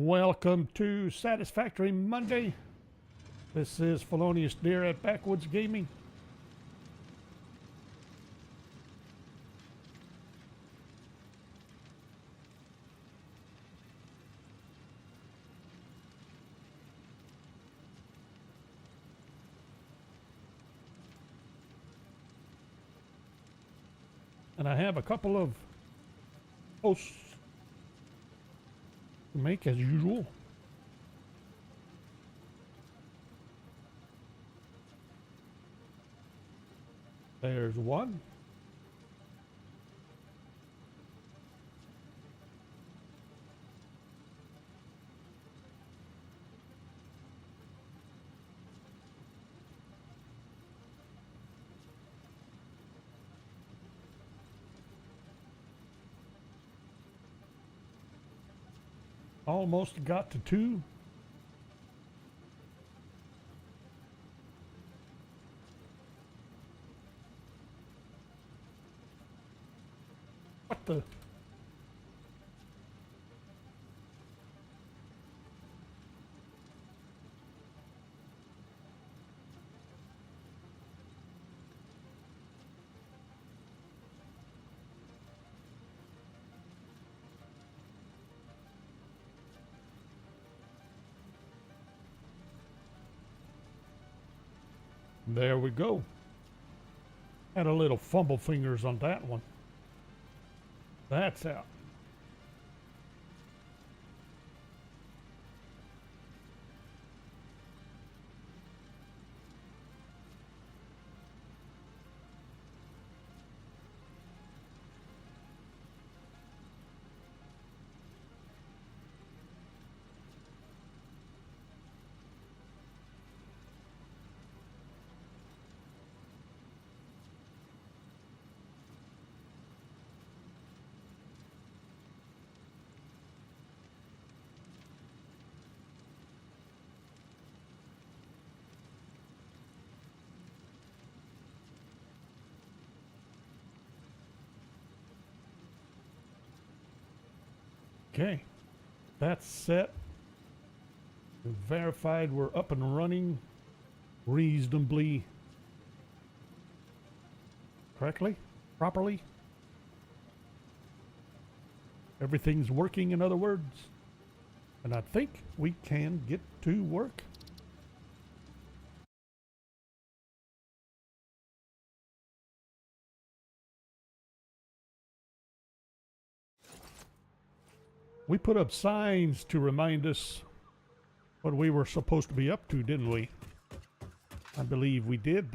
Welcome to Satisfactory Monday. This is Felonious Deer at Backwoods Gaming. And I have a couple of posts to make as usual. There's one. Almost got to two. What the? There we go. Had a little fumble fingers on that one. That's out. Okay, that's set. We've verified we're up and running reasonably correctly, properly. Everything's working, in other words. And I think we can get to work. We put up signs to remind us what we were supposed to be up to, didn't we? I believe we did.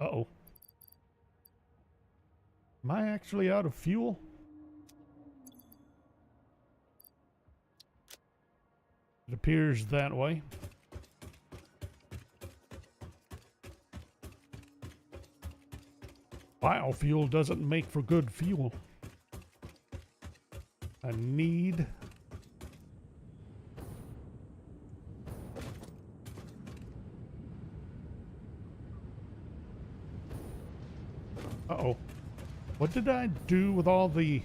Uh-oh. Am I actually out of fuel? It appears that way. Biofuel doesn't make for good fuel. I need uh-oh. What did I do with all the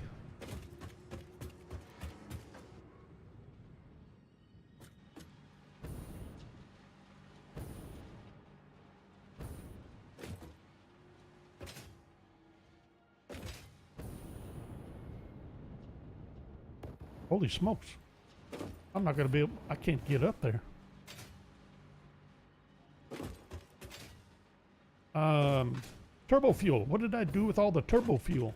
holy smokes. I'm not going to be able... I can't get up there. Turbo fuel. What did I do with all the turbo fuel?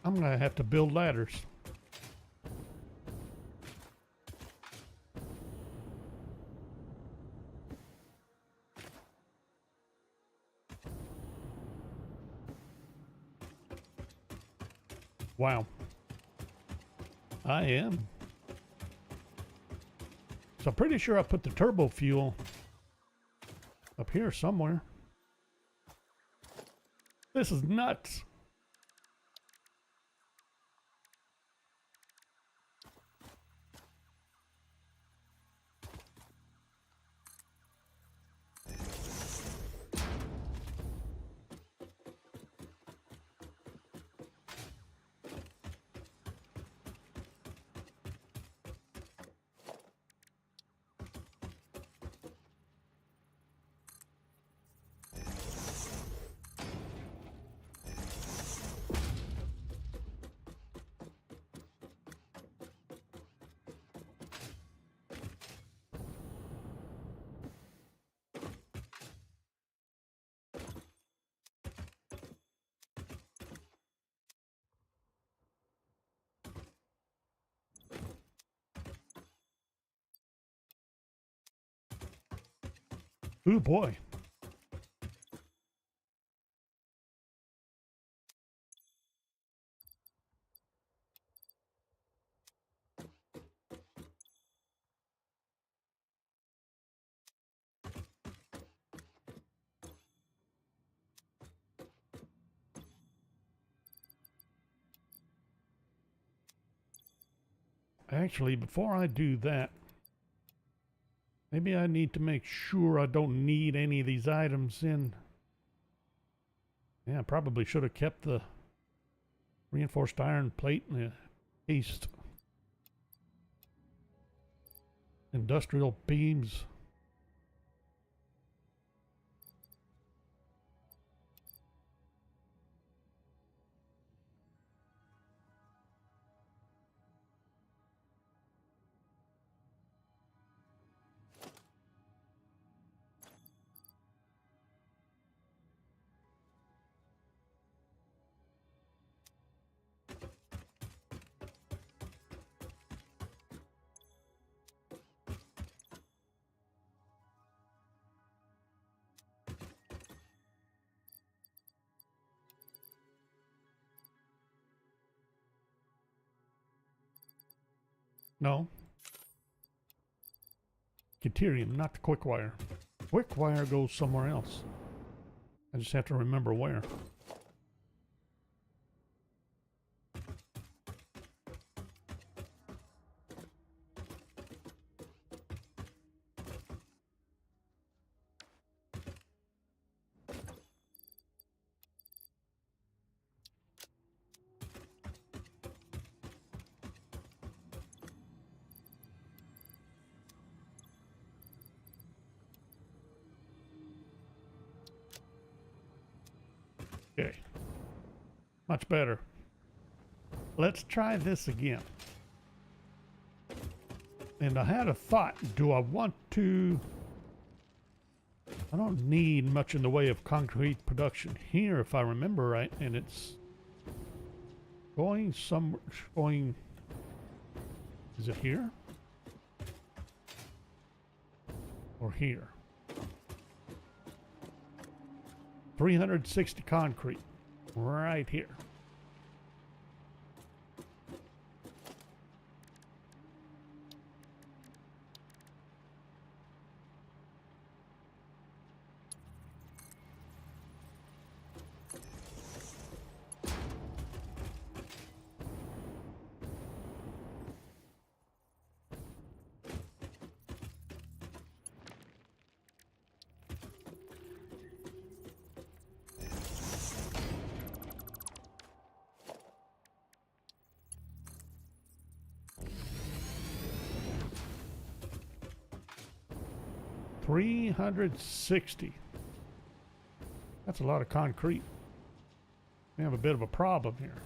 I'm going to have to build ladders. Wow. I am. So I'm pretty sure I put the turbo fuel up here somewhere. This is nuts. Oh boy. Actually, before I do that, maybe I need to make sure I don't need any of these items in. Yeah, I probably should have kept the reinforced iron plate and the cased industrial beams. No. Deuterium, not the quick wire. Quick wire goes somewhere else. I just have to remember where. Okay. Much better. Let's try this again. And I had a thought, do I want to... I don't need much in the way of concrete production here, if I remember right, and it's going somewhere, going... Is it here? Or here? 360 concrete. Right here. $360. That's a lot of concrete. We have a bit of a problem here.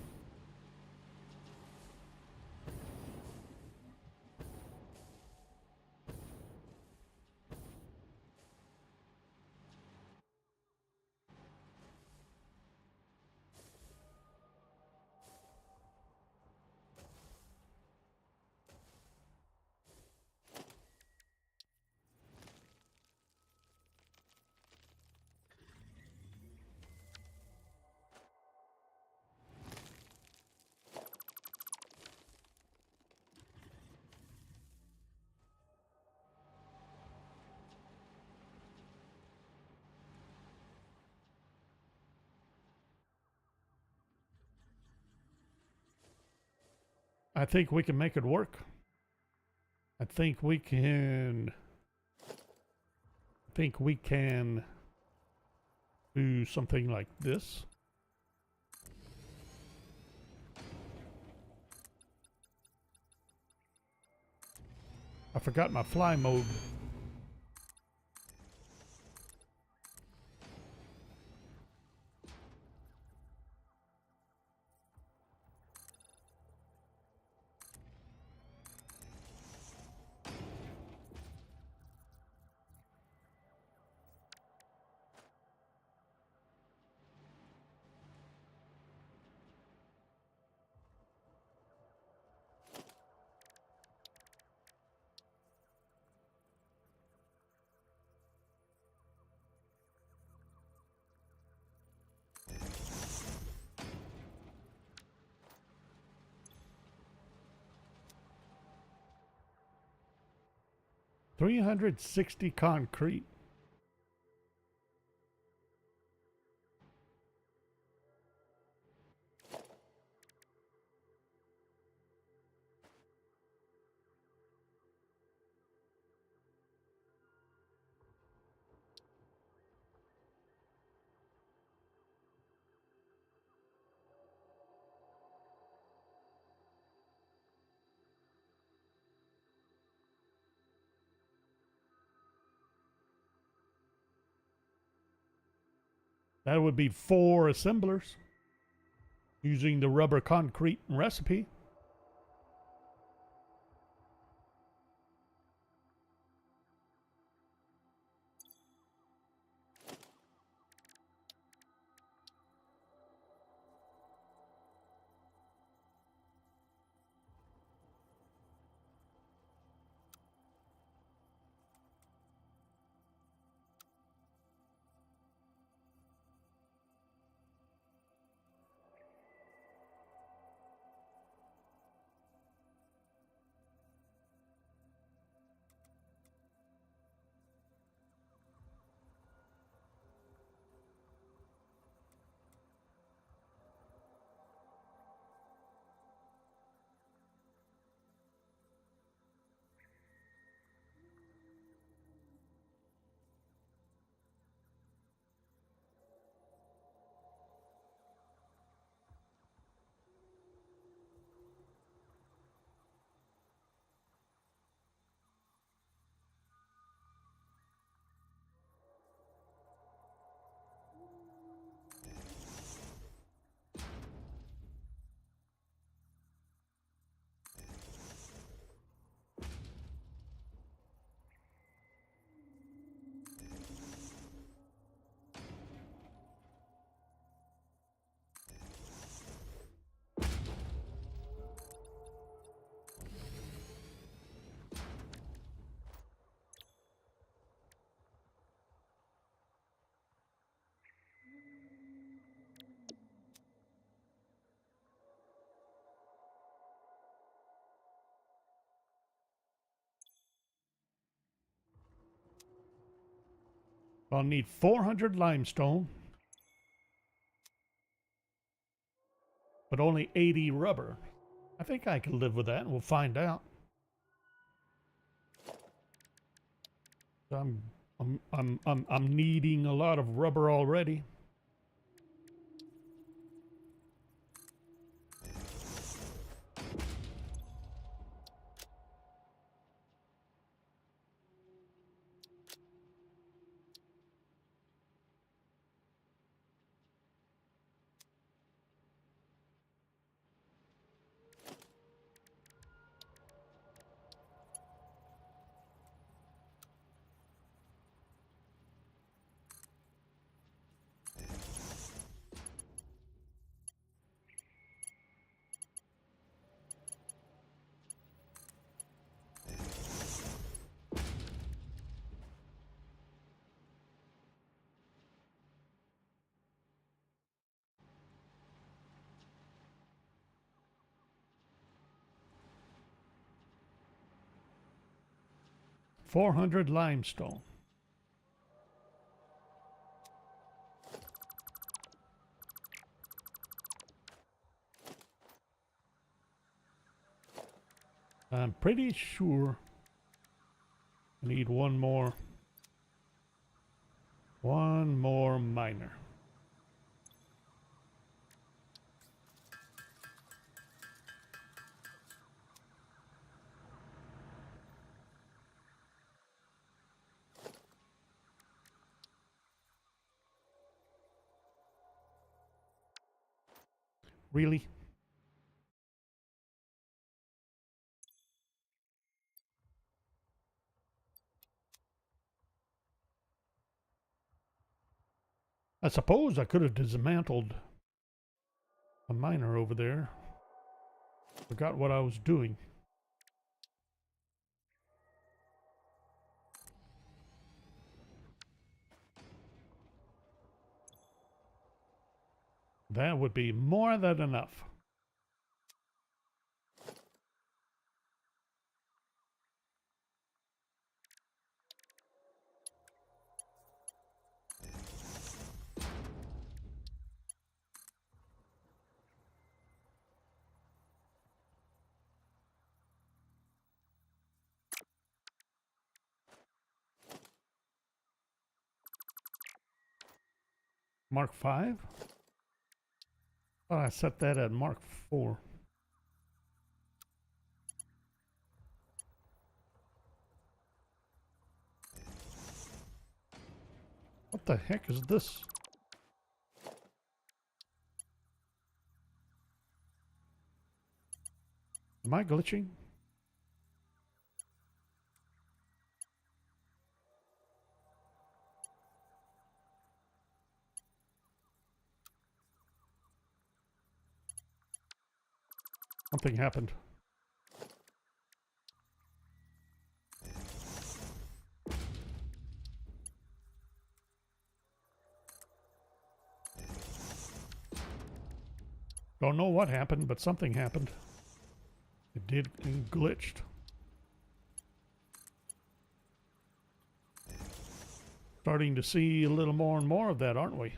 I think we can make it work. I think we can do something like this. I forgot my fly mode. 360 concrete. That would be 4 assemblers using the rubber concrete recipe. I'll need 400 limestone, but only 80 rubber. I think I can live with that, and we'll find out. I'm needing a lot of rubber already. $400 limestone. I'm pretty sure I need one more miner. Really? I suppose I could have dismantled a miner over there. Forgot what I was doing. That would be more than enough. Mark 5? Oh, I set that at Mark 4. What the heck is this? Am I glitching? Something happened. Don't know what happened, but something happened. It did, it glitched. Starting to see a little more and more of that, aren't we?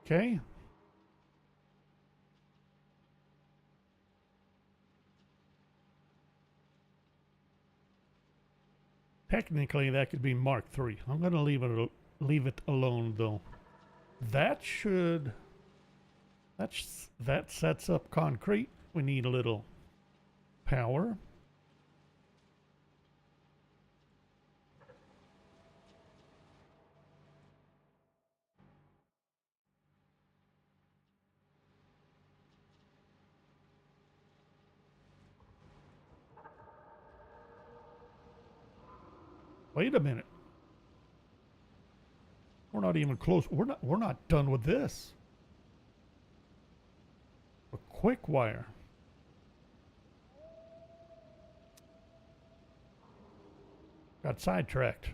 Okay. Technically, that could be Mark 3. I'm going to leave it alone, though. That should, that sets up concrete. We need a little power. Wait a minute. We're not even close. We're not done with this. A quick wire. Got sidetracked.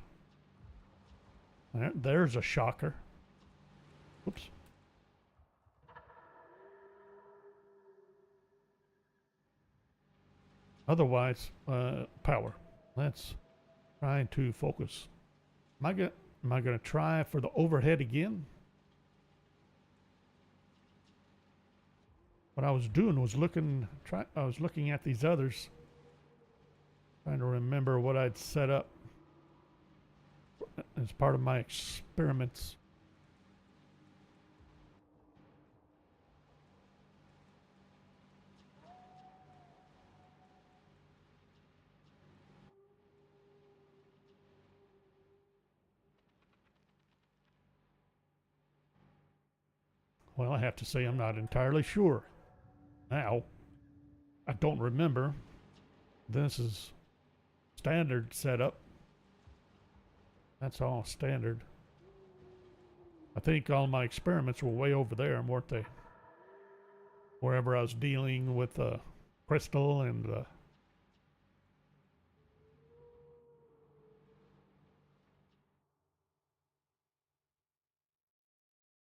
There's a shocker. Oops. Otherwise, power. Let's try to focus. Am I gonna try for the overhead again? What I was doing was I was looking at these others, trying to remember what I'd set up as part of my experiments. Well, I have to say I'm not entirely sure. Now, I don't remember. This is standard setup. That's all standard. I think all my experiments were way over there, weren't they? Wherever I was dealing with the crystal and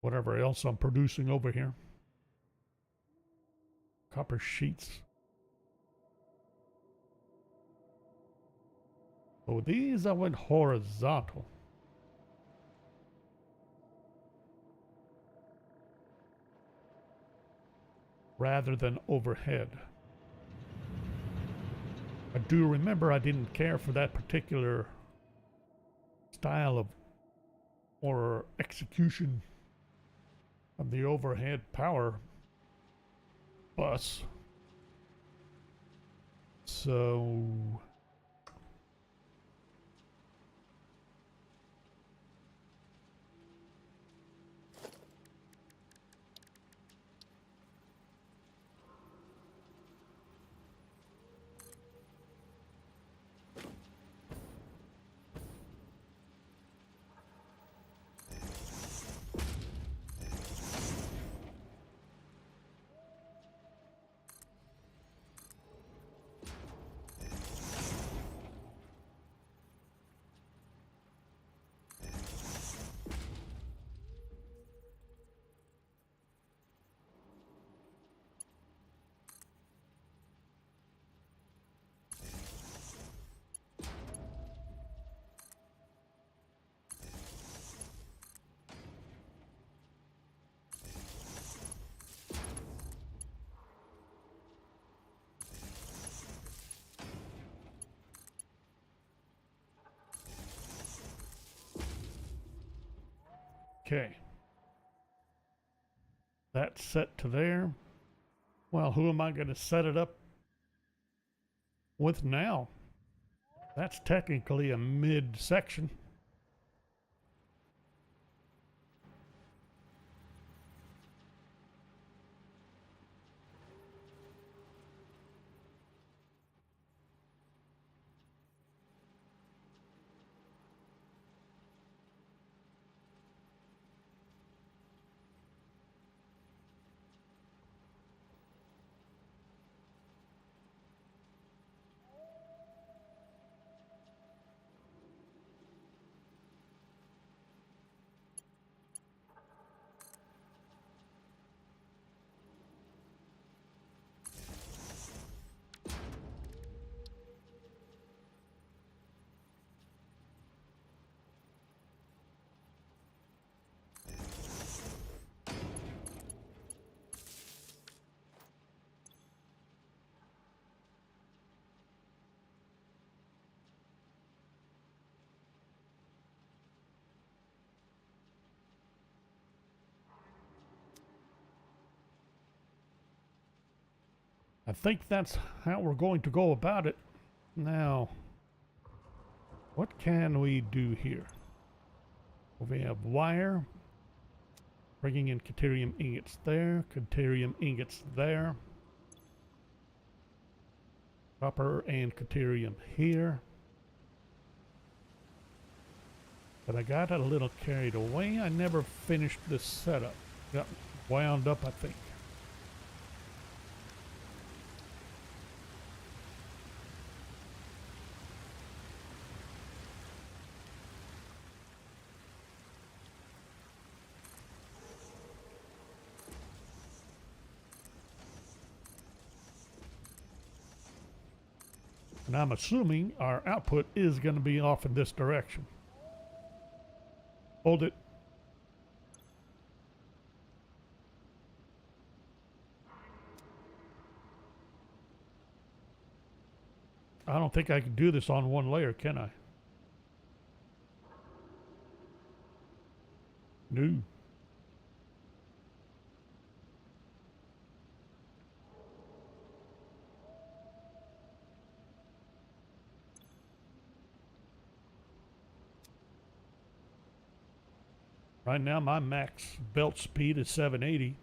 whatever else I'm producing over here. Copper sheets. But with these, I went horizontal. Rather than overhead. I do remember I didn't care for that particular style of or execution of the overhead power bus. So okay. That's set to there. Well, who am I going to set it up with now? That's technically a mid-section. I think that's how we're going to go about it. Now, what can we do here? We have wire, bringing in deuterium ingots there, deuterium ingots there, copper and deuterium here. But I got a little carried away. I never finished this setup. Got wound up, I think. And I'm assuming our output is going to be off in this direction. Hold it. I don't think I can do this on one layer, can I? No. Right now my max belt speed is 780.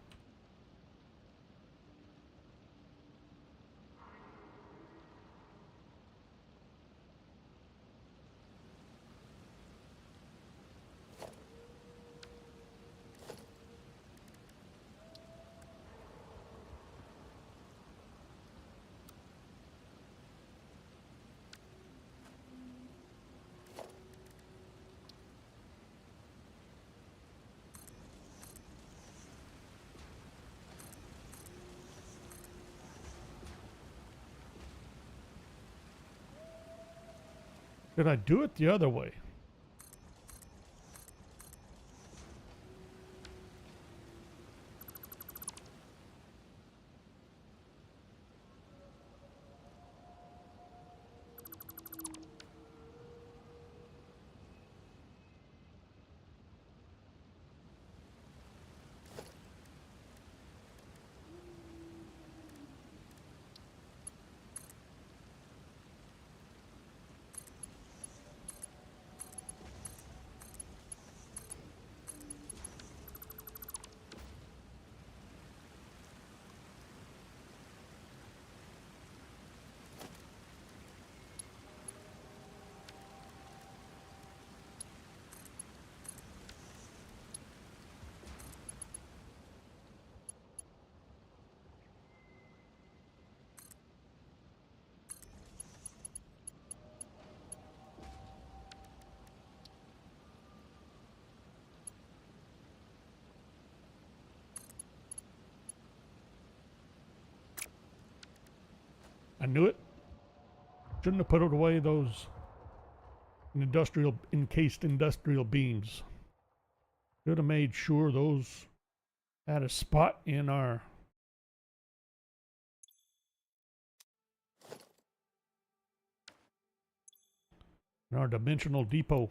Should I do it the other way? I knew it. Shouldn't have put it away, those encased industrial beams. Should have made sure those had a spot in our dimensional depot.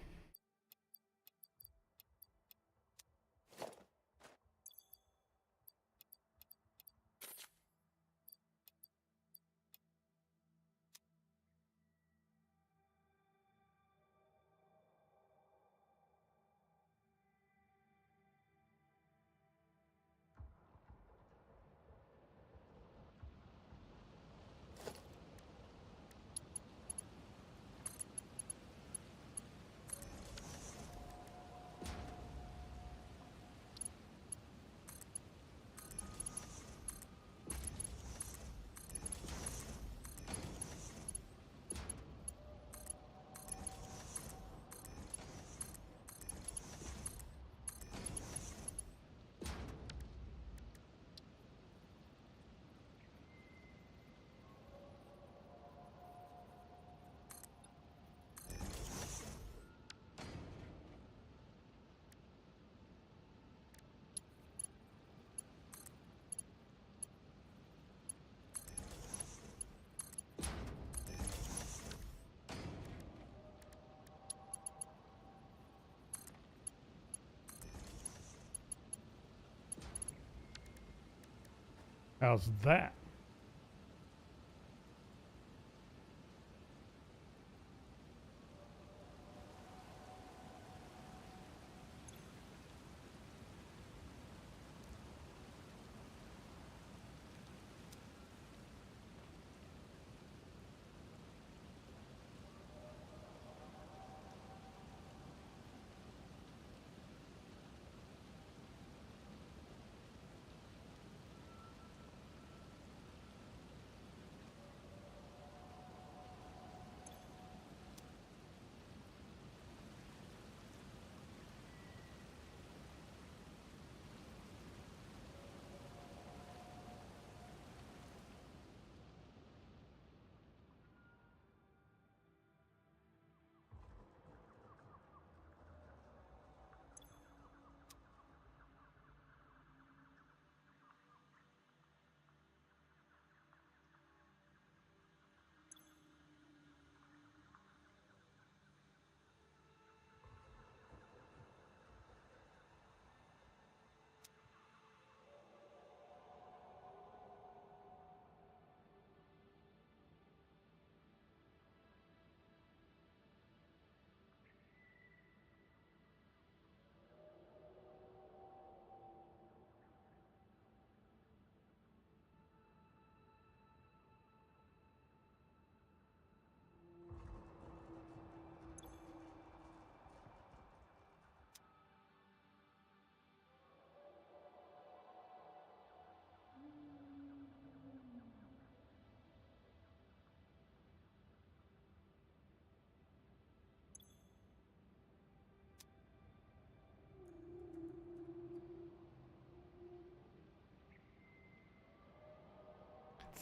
How's that?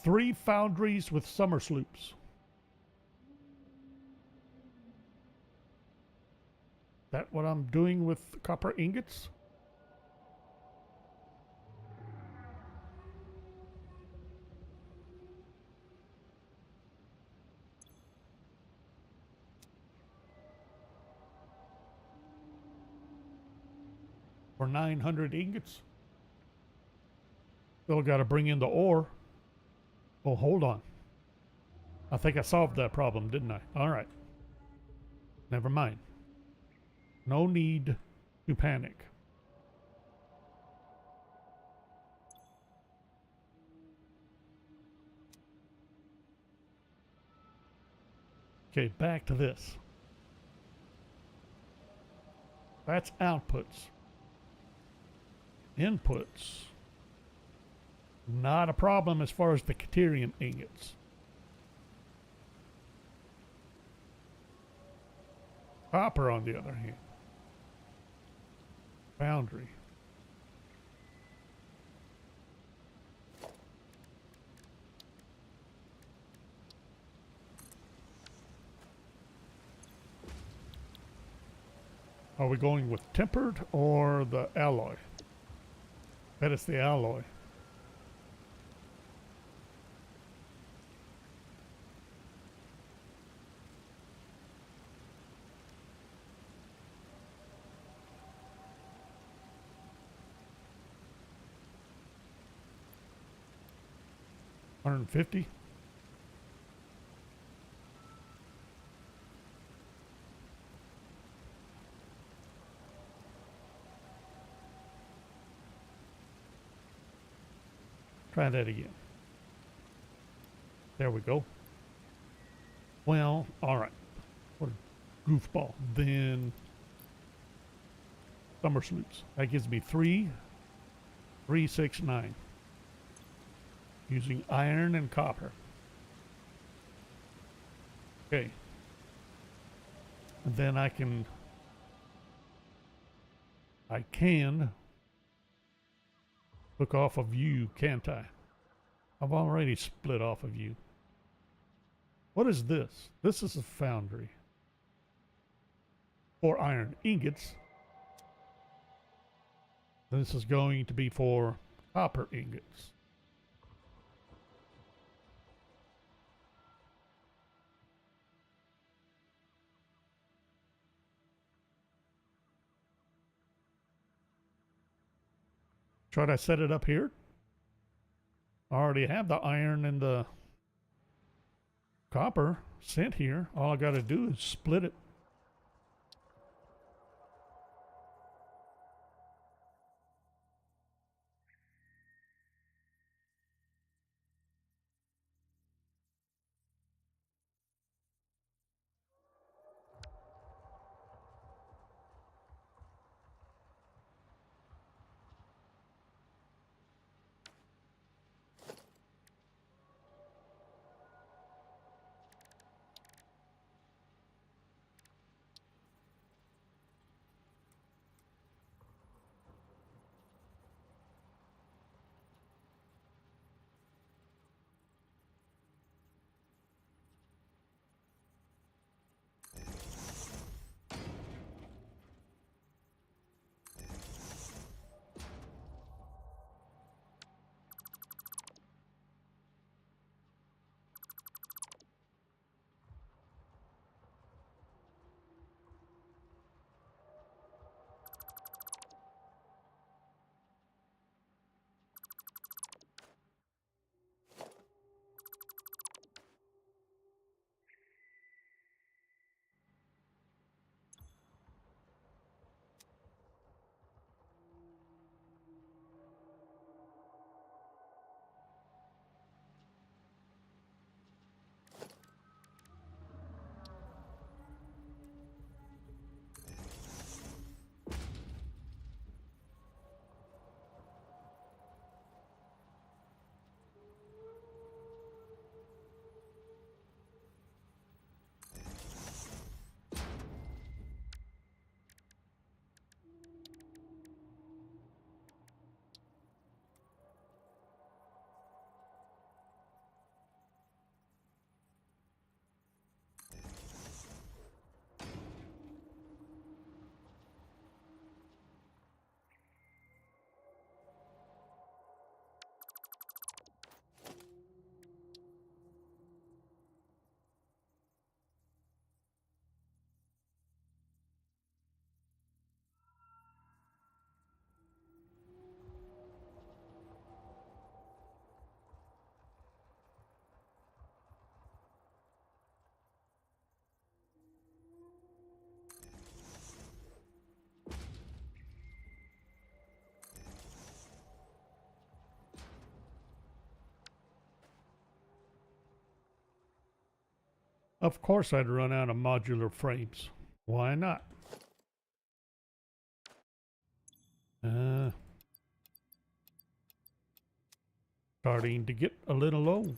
3 foundries with summer sloops. That what I'm doing with copper ingots? For 900 ingots? Still got to bring in the ore. Oh, hold on. I think I solved that problem, didn't I? All right. Never mind. No need to panic. Okay, back to this. That's outputs. Inputs. Not a problem as far as the Caterium ingots. Copper, on the other hand. Foundry. Are we going with tempered or the alloy? Bet it's the alloy. $150. Try that again. There we go. Well, all right. What a goofball. Then summer sloops. That gives me 3,369. Using iron and copper. Okay. And then I can look off of you, can't I? I've already split off of you. What is this? This is a foundry. For iron ingots. This is going to be for copper ingots. Should I set it up here? I already have the iron and the copper sent here. All I got to do is split it. Of course I'd run out of modular frames. Why not? Starting to get a little low.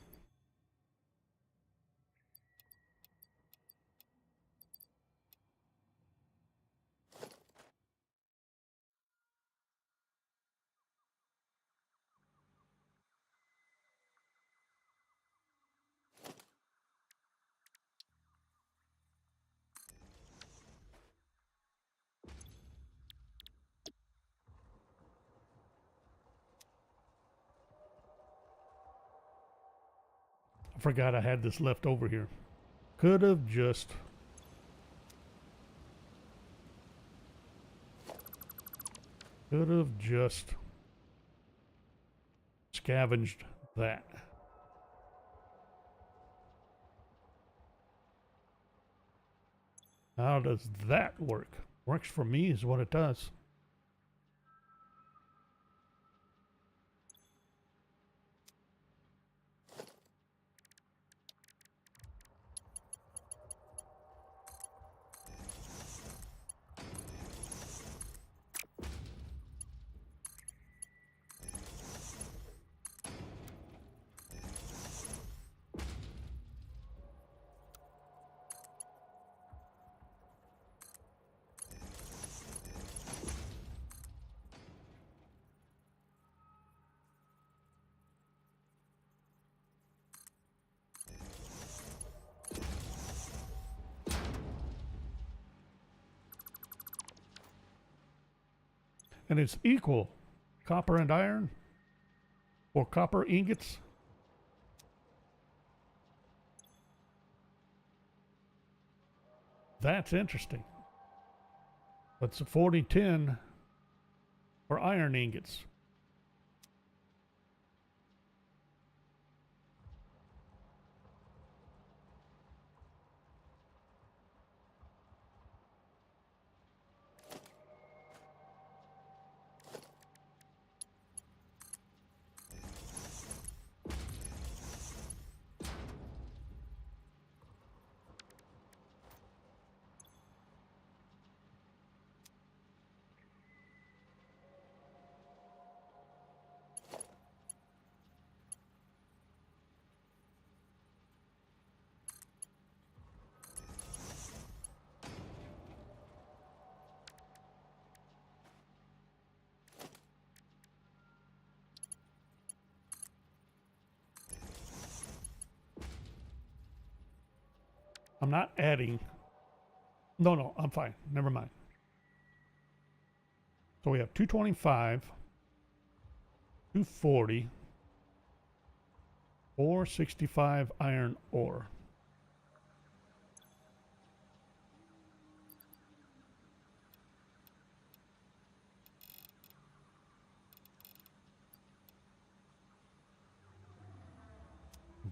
I forgot I had this left over here. Could have just scavenged that. How does that work? Works for me is what it does. And it's equal copper and iron, or copper ingots. That's interesting. What's a 40-10 for iron ingots? I'm not adding. No, I'm fine. Never mind. So we have 225, 240, 465 iron ore.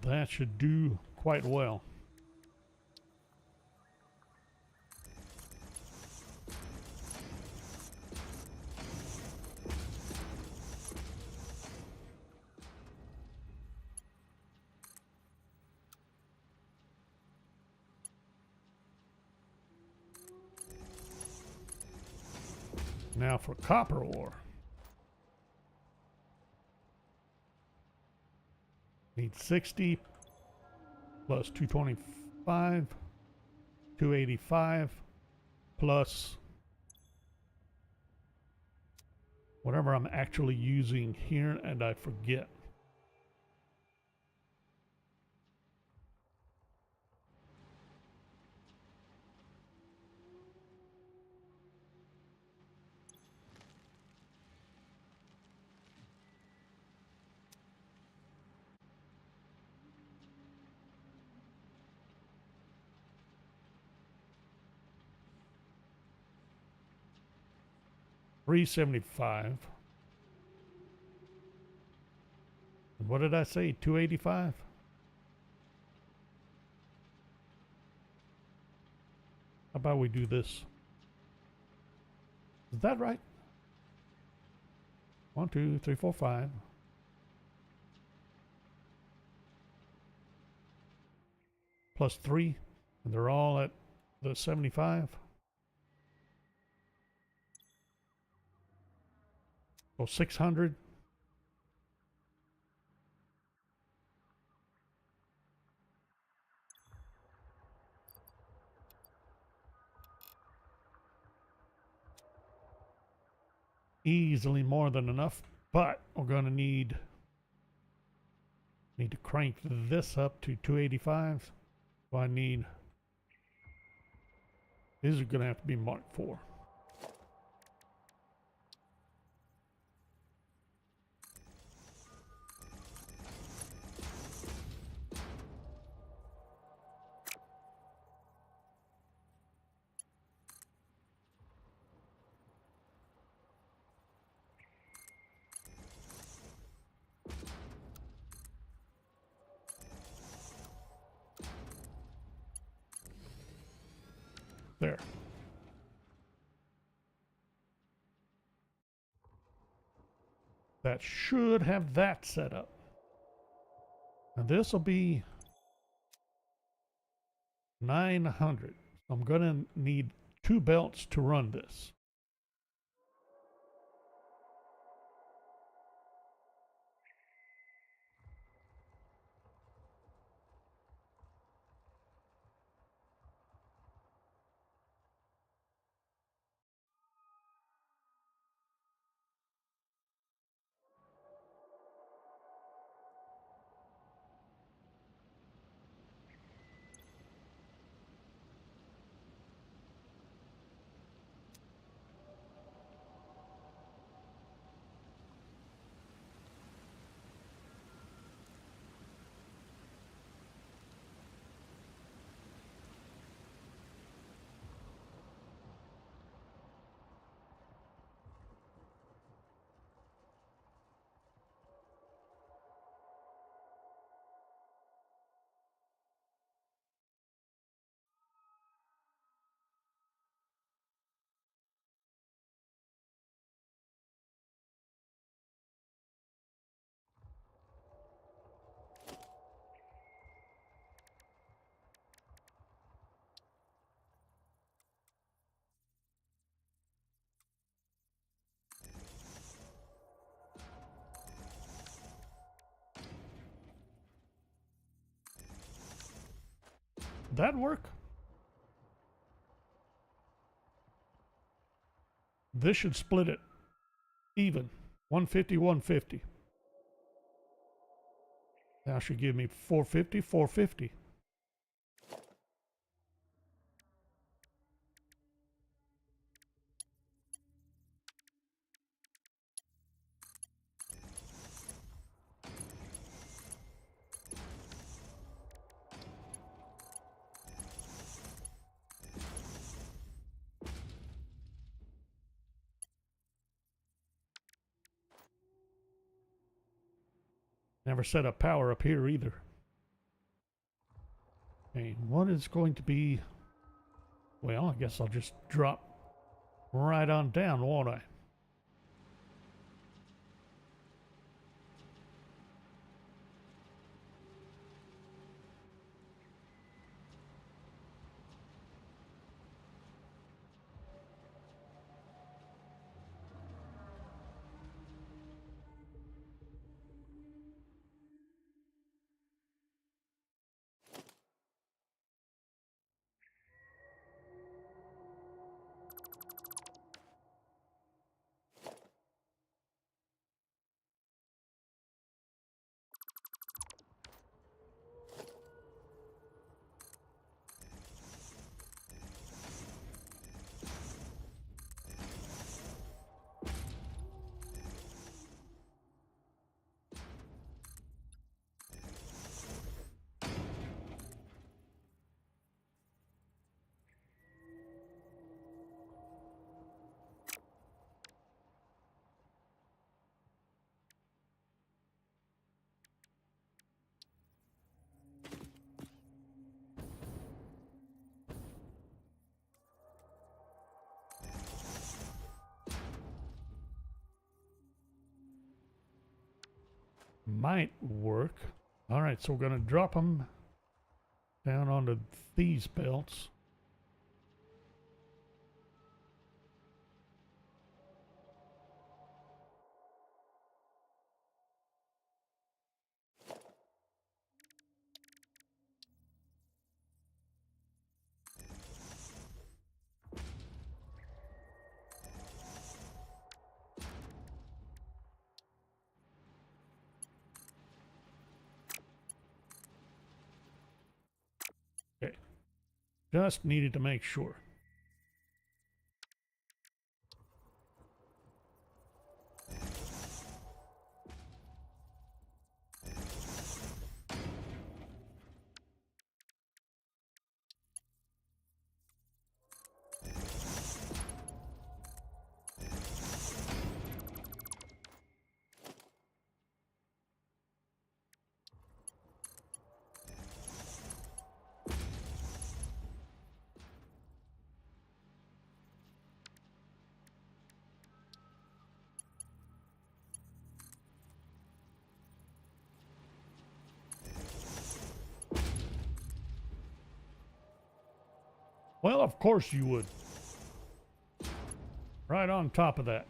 That should do quite well. Now for copper ore. Need 60 plus 225, 285 plus whatever I'm actually using here, and I forget. $375. What did I say? 285? How about we do this? Is that right? 1, 2, 3, 4, 5. Plus 3. And they're all at the 75. So 600. Easily more than enough, but we're going to need to crank this up to 285. So I need, these are going to have to be Mark IV. There. That should have that set up. Now this will be 900. So I'm going to need 2 belts to run this. That work? This should split it even. 150, 150. That should give me 450, 450. Never set up power up here either. Okay, what is going to be... Well, I guess I'll just drop right on down, won't I? Might work. All right, so we're going to drop them down onto these belts. Okay, just needed to make sure. Well, of course you would. Right on top of that.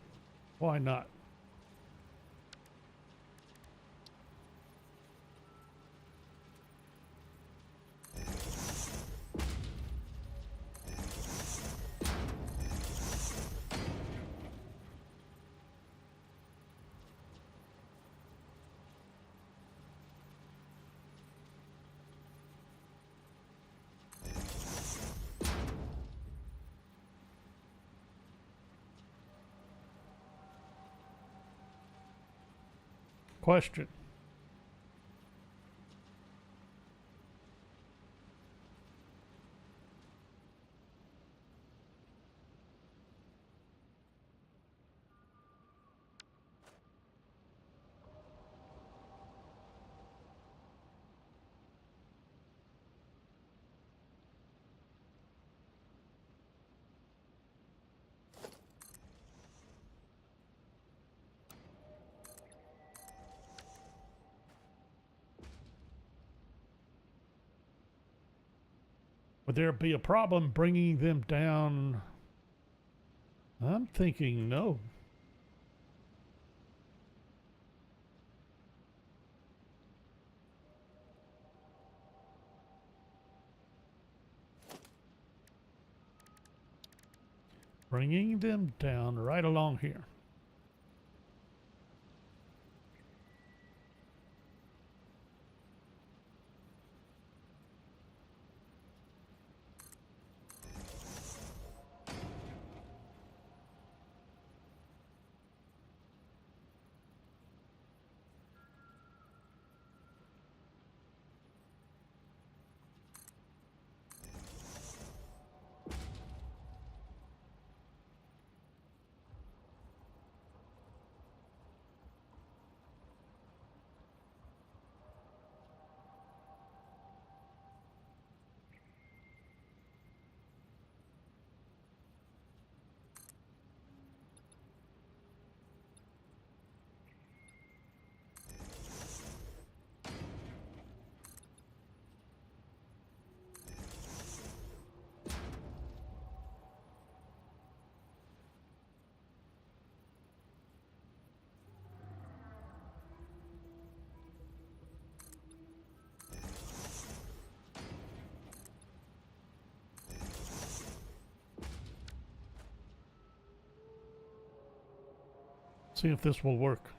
Why not? Question. Would there be a problem bringing them down? I'm thinking no. Bringing them down right along here. See if this will work.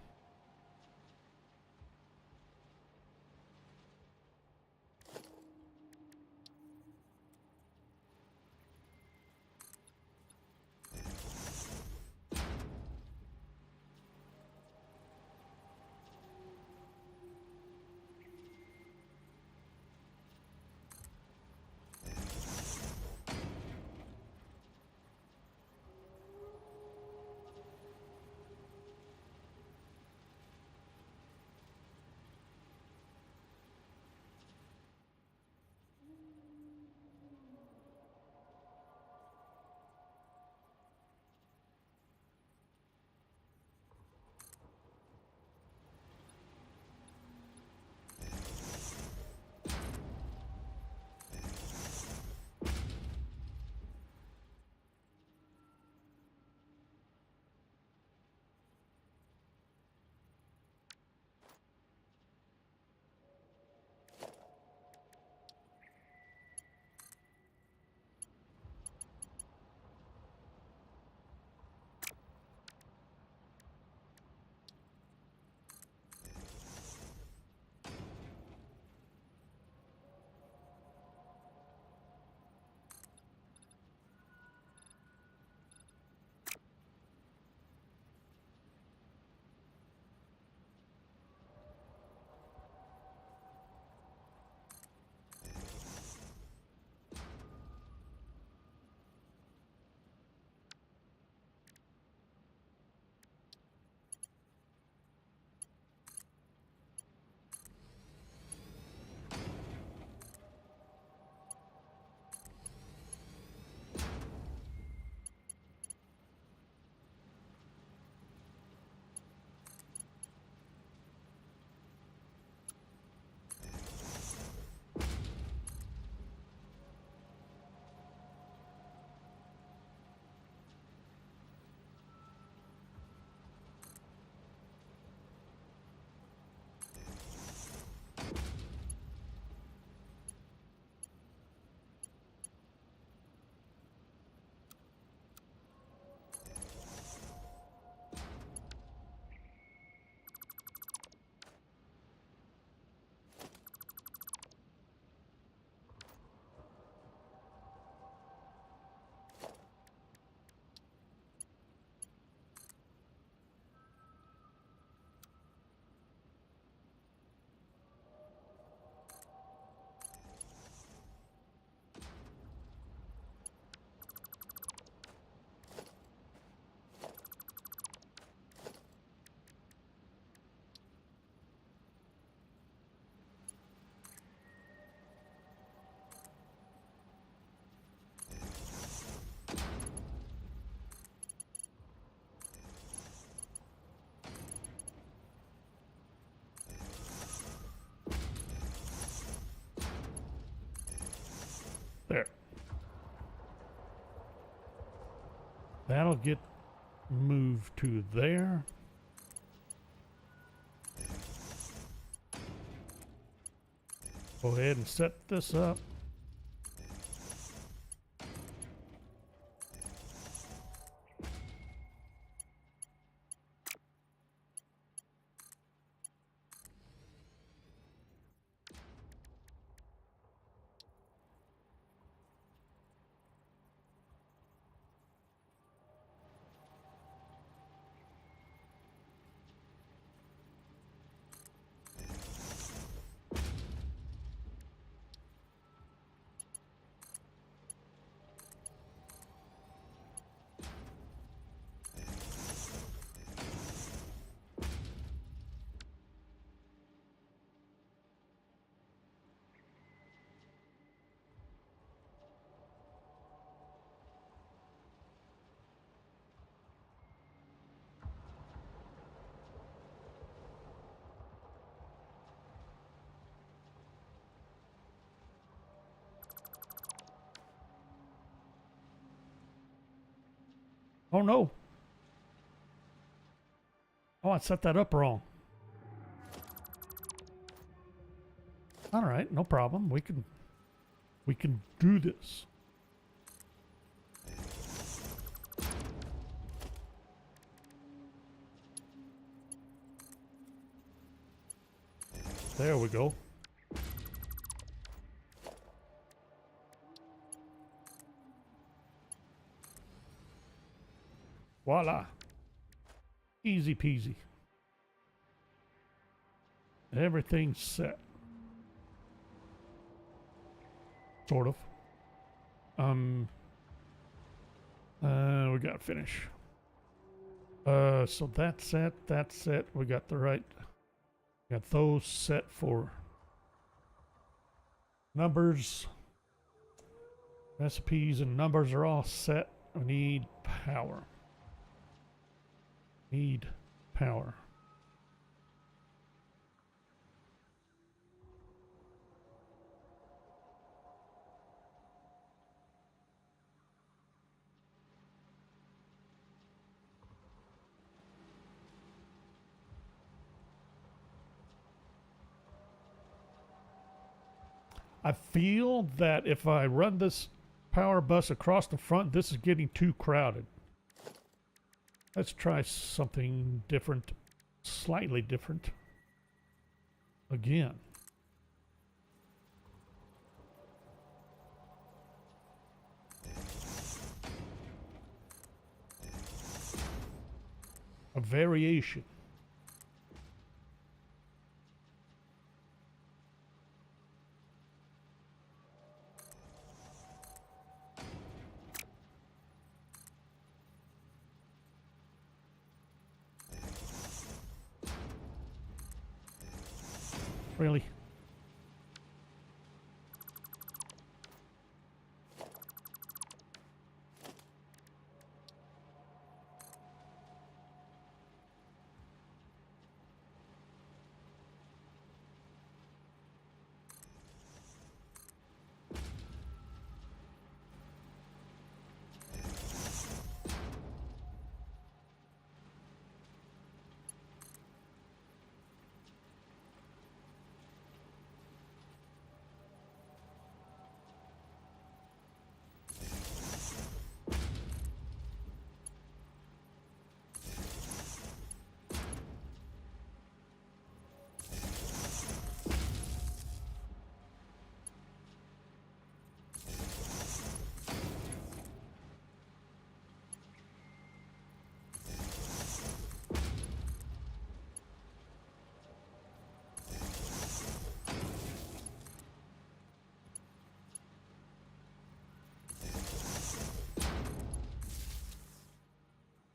That'll get moved to there. Go ahead and set this up. Oh no. Oh, I set that up wrong. All right, no problem. We can do this. There we go. Voila. Easy peasy. Everything's set. Sort of. We got to finish. So that's set, that's set. We got the right, got those set for numbers. Recipes and numbers are all set. We need power. Need power. I feel that if I run this power bus across the front, this is getting too crowded. Let's try something different, slightly different. Again. A variation. Really?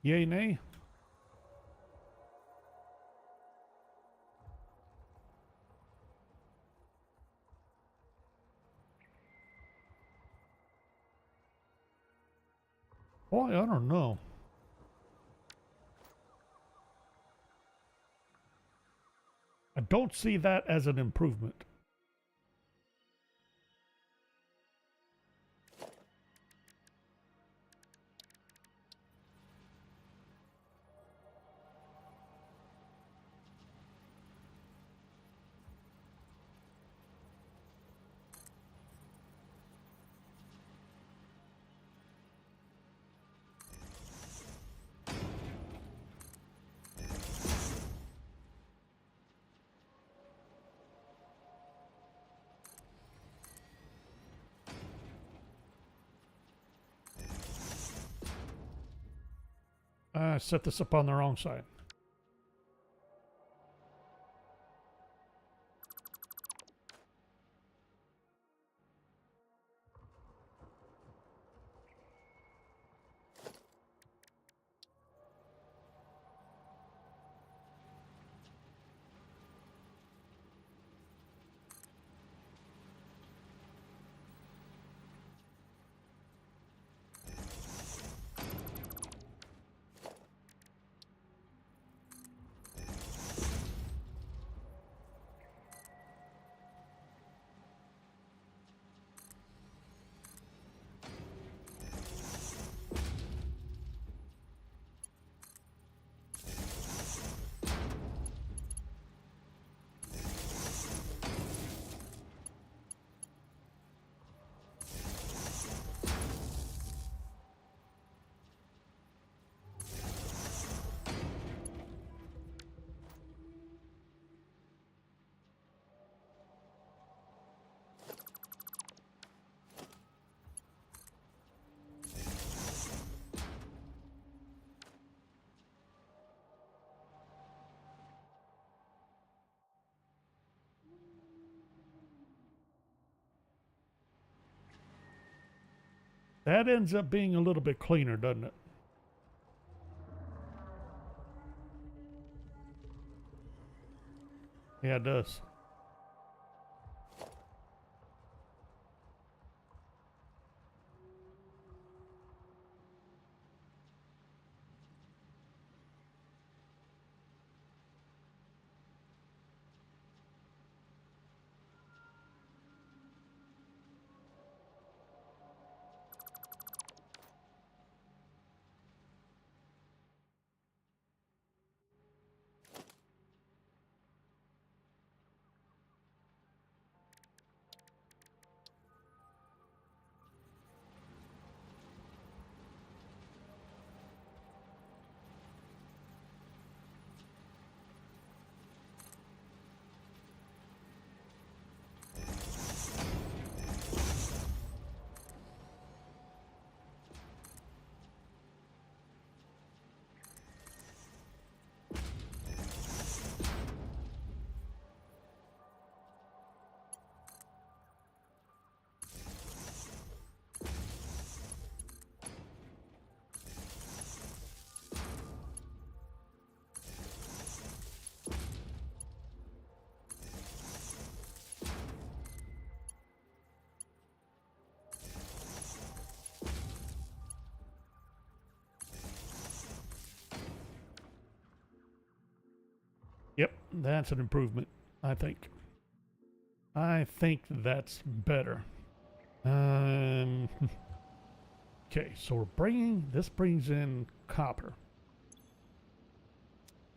Yay, nay? Boy, I don't know. I don't see that as an improvement. I set this up on the wrong side. That ends up being a little bit cleaner, doesn't it? Yeah, it does. Yep, that's an improvement, I think. I think that's better. Okay, so this brings in copper.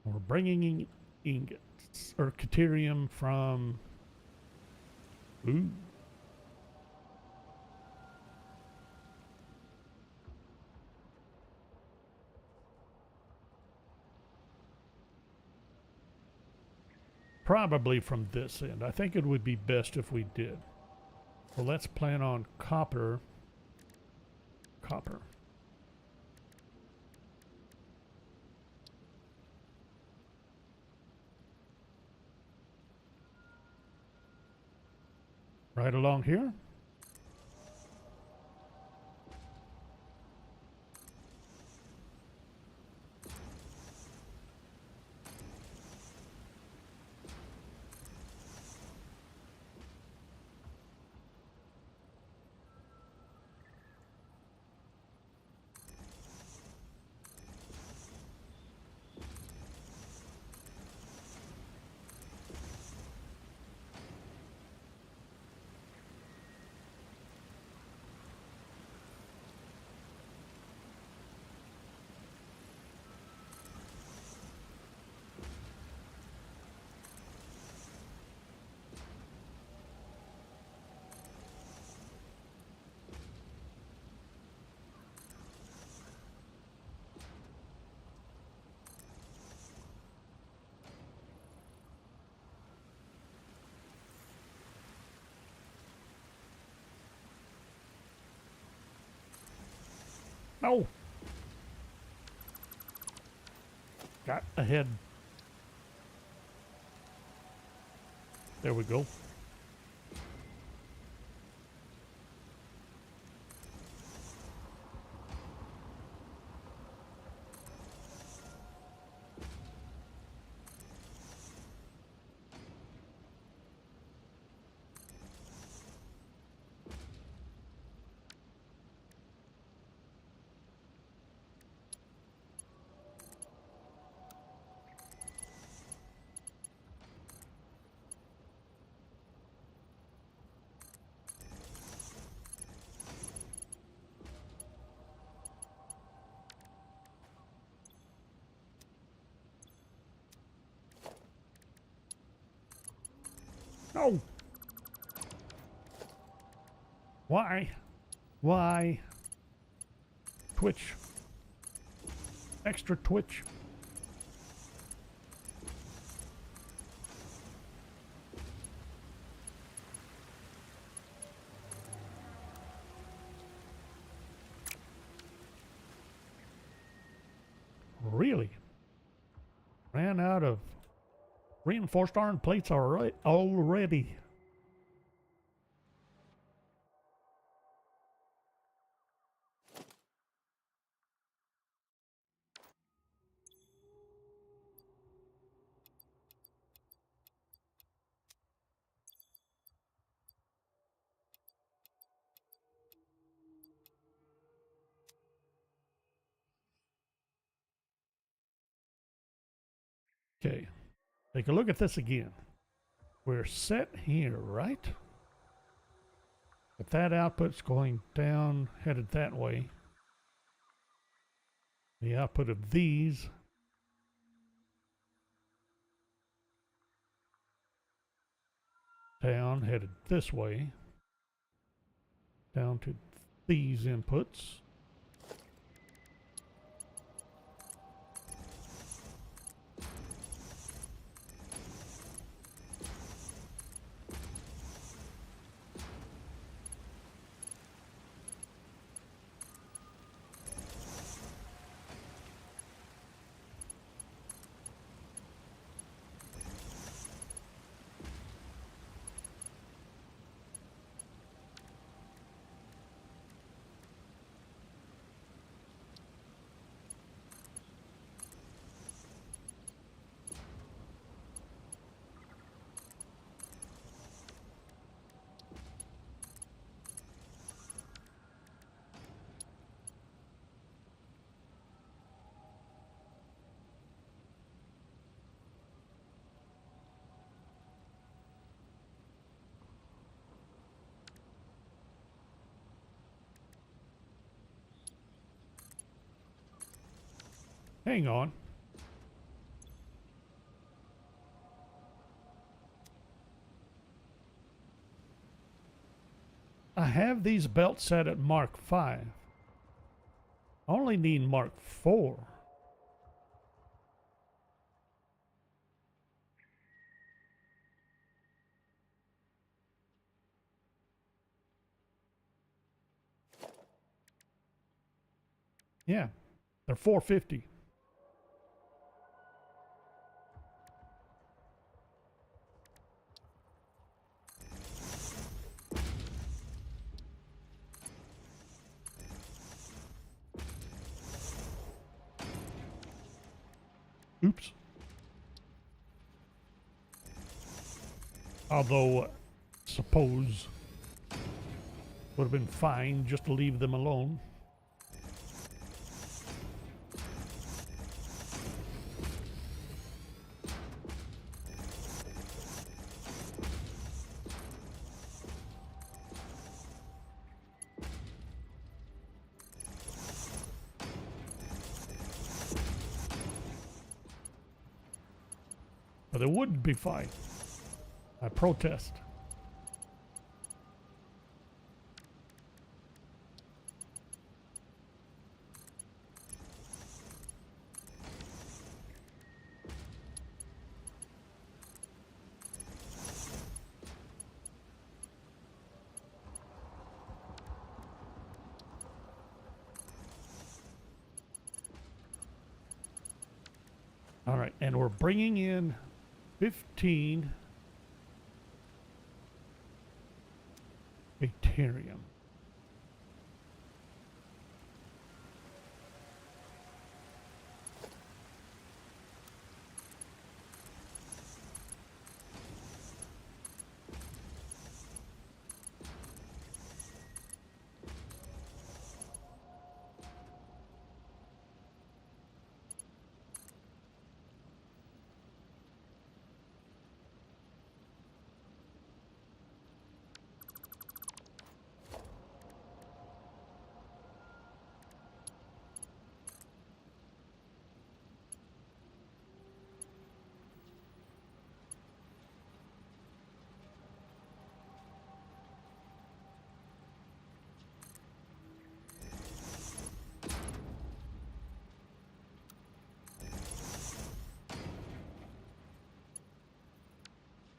We're bringing in ingots, or caterium from, ooh. Probably from this end. I think it would be best if we did. Well, let's plan on copper. Copper. Right along here. No. got ahead. There we go. No! Why? Why? Twitch. Extra twitch. Really? Ran out of reinforced iron plates already. Okay, take a look at this again. We're set here, right? But that output's going down, headed that way. The output of these down, headed this way. Down to these inputs. Hang on. I have these belts set at Mark 5. I only need Mark 4. Yeah, they're 450. Oops. Although, suppose would have been fine just to leave them alone. But it would be fine. I protest. All right, and we're bringing in 15 Ethereum.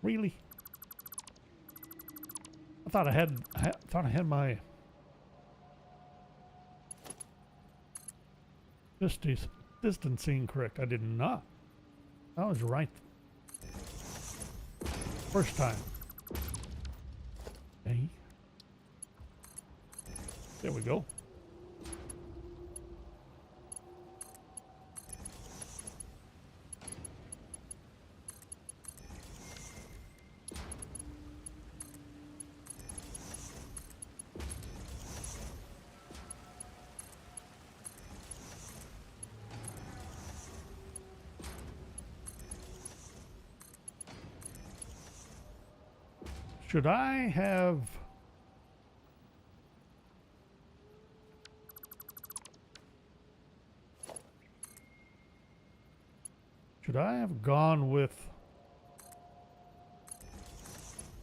Really? I thought I had my distancing correct. I did not. I was right first time. Okay. There we go. Should I have... Should I have gone with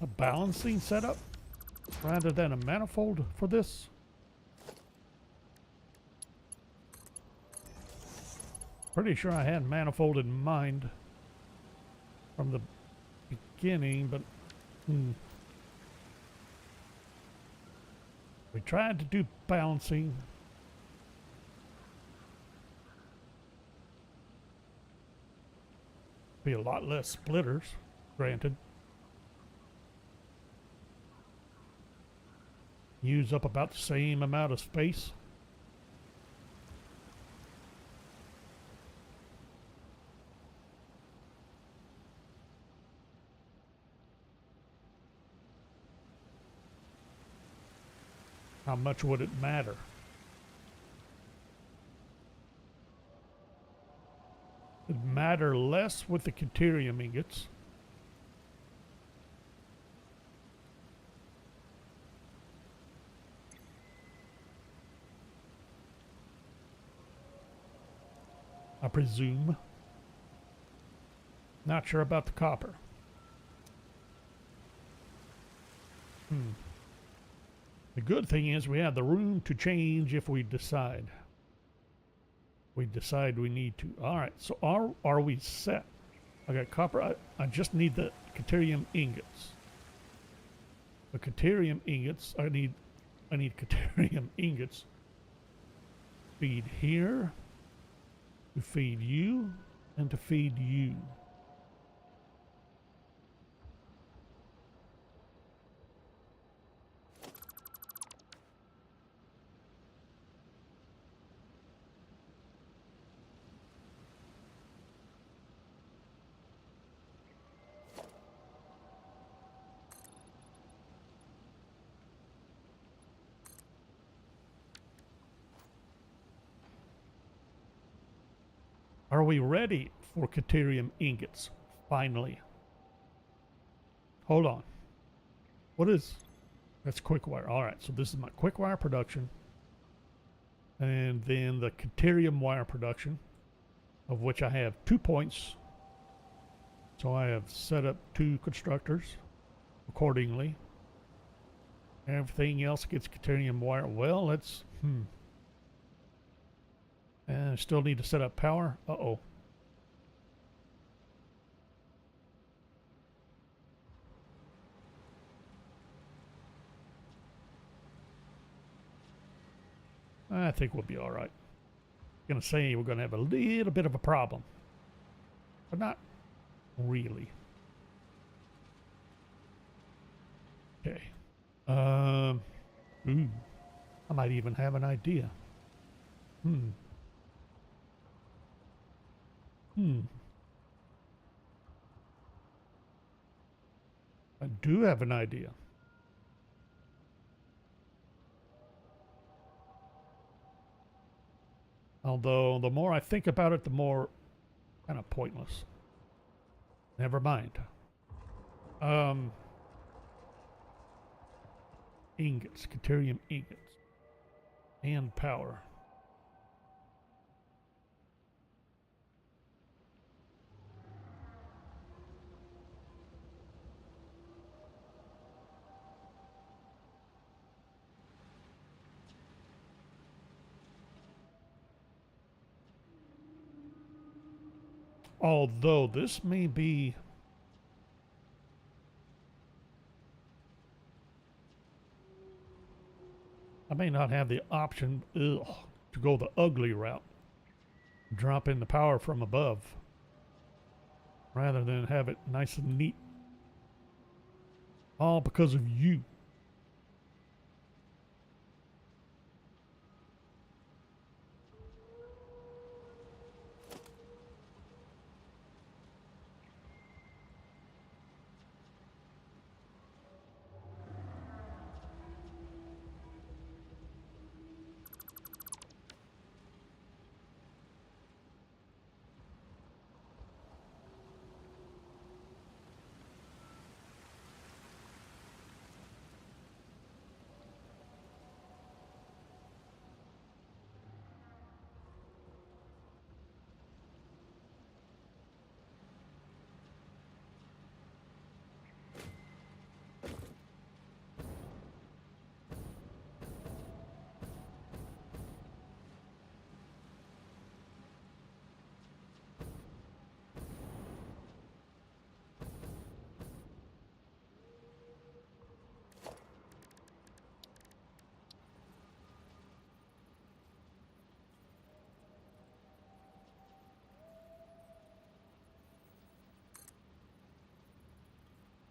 a balancing setup rather than a manifold for this? Pretty sure I had manifold in mind from the beginning, but we tried to do balancing. Be a lot less splitters, granted. Use up about the same amount of space. How much would it matter? It'd matter less with the deuterium ingots. I presume. Not sure about the copper. The good thing is we have the room to change if we decide. We decide we need to. All right, so are we set? I got copper. I just need the deuterium ingots. The deuterium ingots. I need deuterium ingots. Feed here. To feed you and to feed you. Are we ready for deuterium ingots? Finally. Hold on. What is... That's quick wire. All right, so this is my quick wire production. And then the deuterium wire production, of which I have 2 points. So I have set up 2 constructors accordingly. Everything else gets deuterium wire. Well, let's... And I still need to set up power. Uh-oh. I think we'll be all right. Gonna say we're gonna have a little bit of a problem. but not really. Okay. Ooh, I might even have an idea. Hmm. Hmm. I do have an idea. Although the more I think about it, the more kind of pointless. Never mind. Um, Ingots, Caterium ingots, and power. Although this may be, I may not have the option to go the ugly route, drop in the power from above, rather than have it nice and neat. All because of you.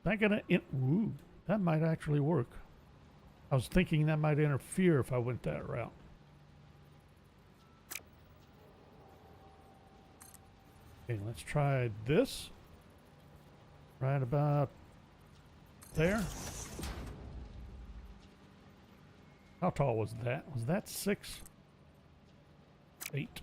That gonna, ooh, that might actually work. I was thinking that might interfere if I went that route. Okay, let's try this. Right about there. How tall was that? Was that 6? 8.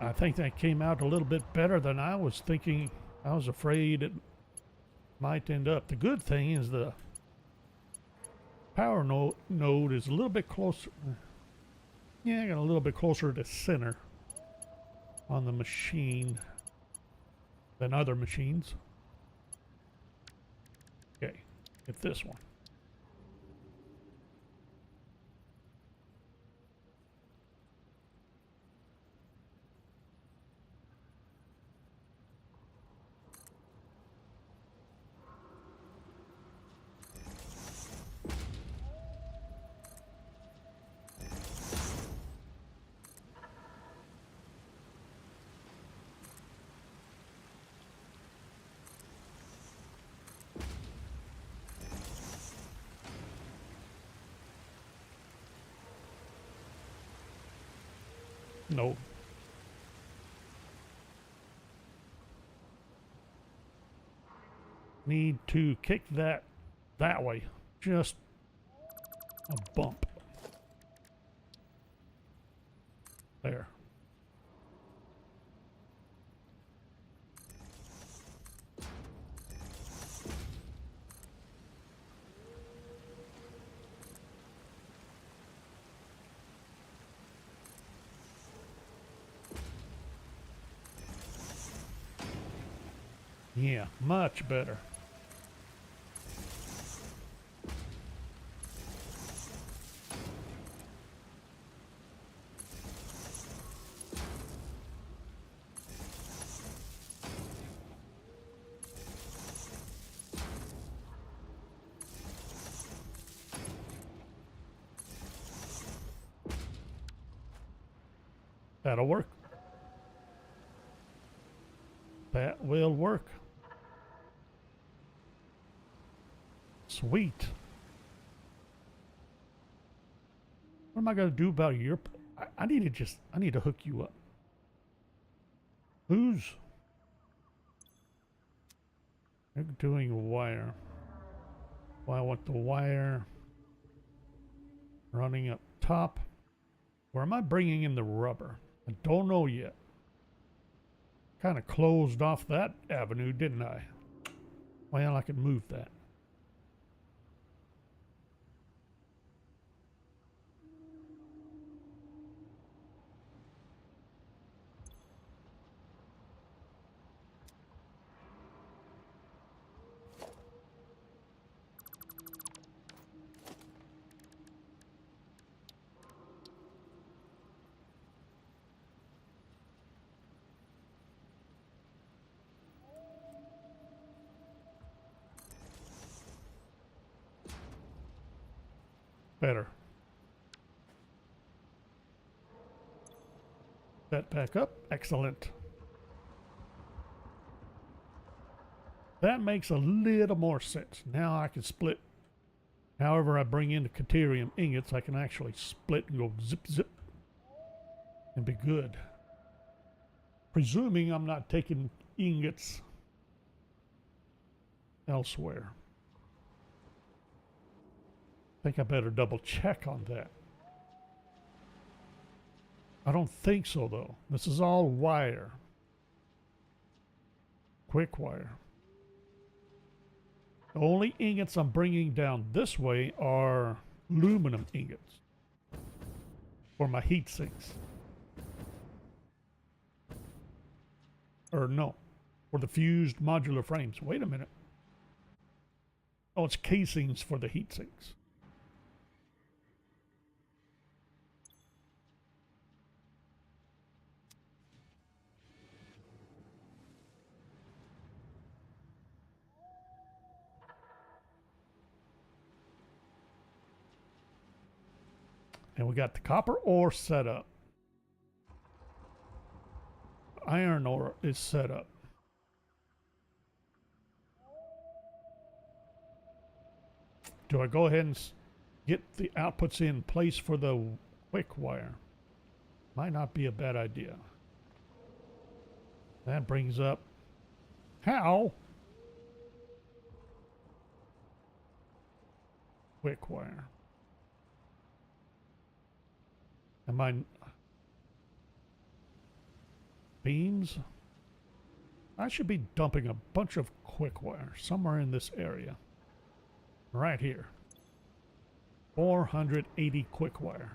I think that came out a little bit better than I was thinking. I was afraid it might end up. The good thing is the power node is a little bit closer. Yeah, I got a little bit closer to center on the machine than other machines. Okay, get this one. No. Need to kick that way. Just a bump. There. Yeah, much better. That'll work. That will work. Sweet. What am I going to do about your... I need to just... I need to hook you up. Who's... They're doing wire. Well, I want the wire running up top. Where am I bringing in the rubber? I don't know yet. Kind of closed off that avenue, didn't I? Well, I can move that. Better. That back up. Excellent. That makes a little more sense. Now I can split. However I bring in the Caterium ingots, I can actually split and go zip zip and be good. Presuming I'm not taking ingots elsewhere. I think I better double check on that. I don't think so though. This is all wire. Quick wire. The only ingots I'm bringing down this way are aluminum ingots for my heat sinks. Or no, for the fused modular frames. Wait a minute. Oh, it's casings for the heat sinks. And we got the copper ore set up. Iron ore is set up. Do I go ahead and get the outputs in place for the quick wire? Might not be a bad idea. That brings up how? Quick wire. Am I beams? I should be dumping a bunch of quick wire somewhere in this area. Right here. 480 quick wire.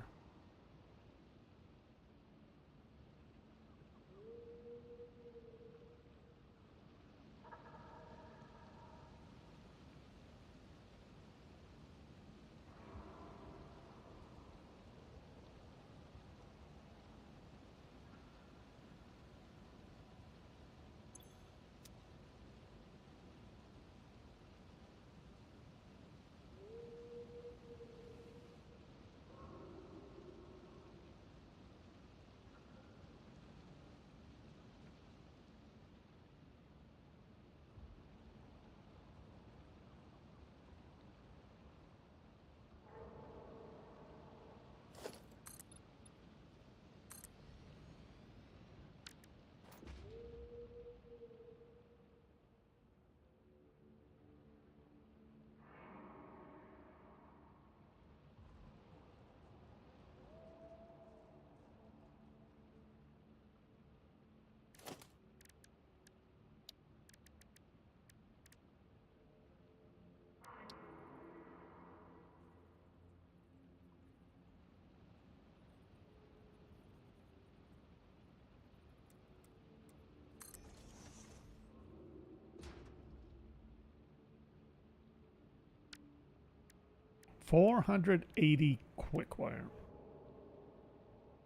480 quick wire.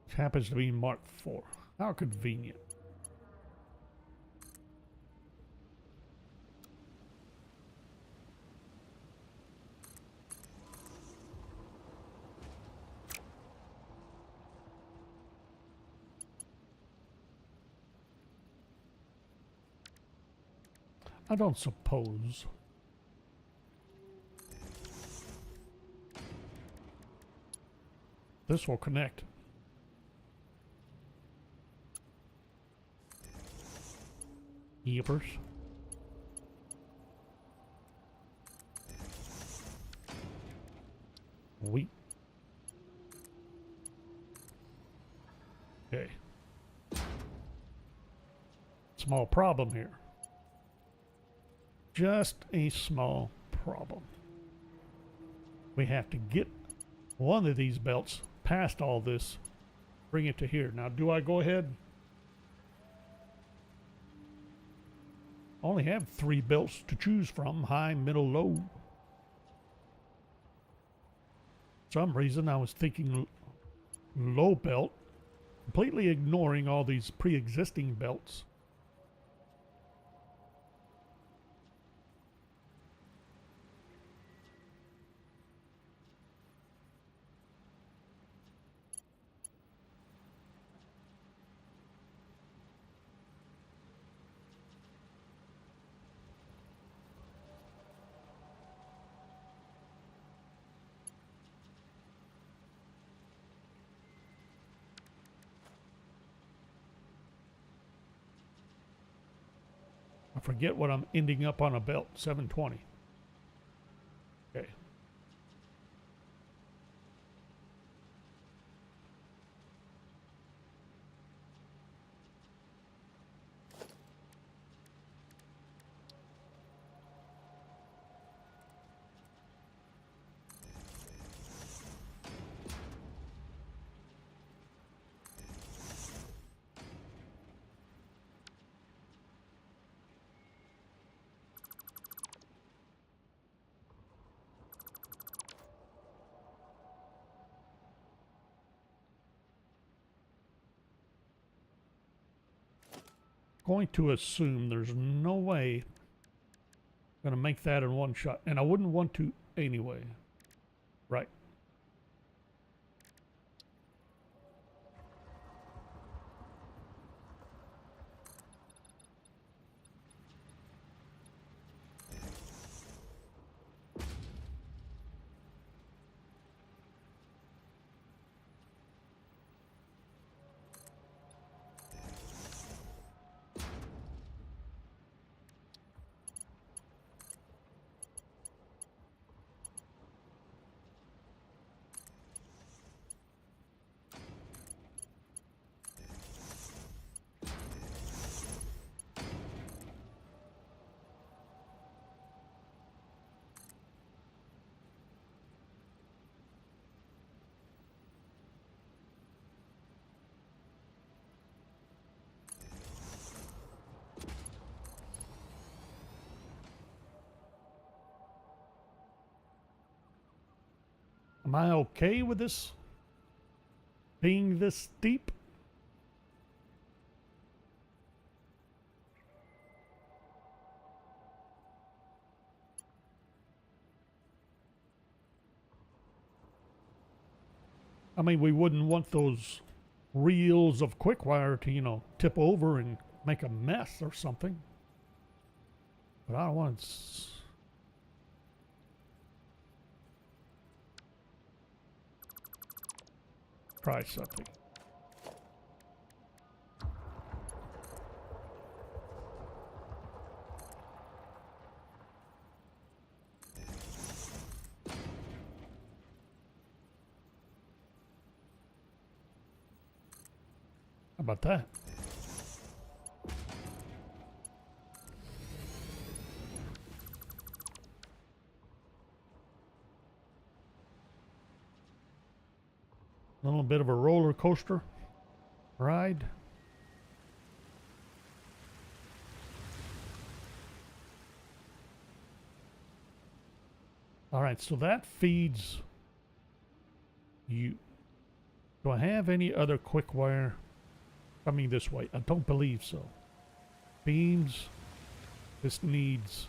Which happens to be Mark IV. How convenient. I don't suppose. This will connect. Yeepers. Wheat. Okay. Small problem here. Just a small problem. We have to get one of these belts past all this, bring it to here. Now, do I go ahead? I only have 3 belts to choose from, high, middle, low. For some reason I was thinking low belt, completely ignoring all these pre-existing belts. I forget what I'm ending up on a belt. 720. Okay. Going to assume there's no way I'm going to make that in one shot. And I wouldn't want to anyway. Right. Am I okay with this being this steep? I mean, we wouldn't want those reels of quick wire to, you know, tip over and make a mess or something. But I don't want to try something. How about that? A little bit of a roller coaster ride. All right, so that feeds you. Do I have any other quick wire coming this way? I don't believe so. Beams. This needs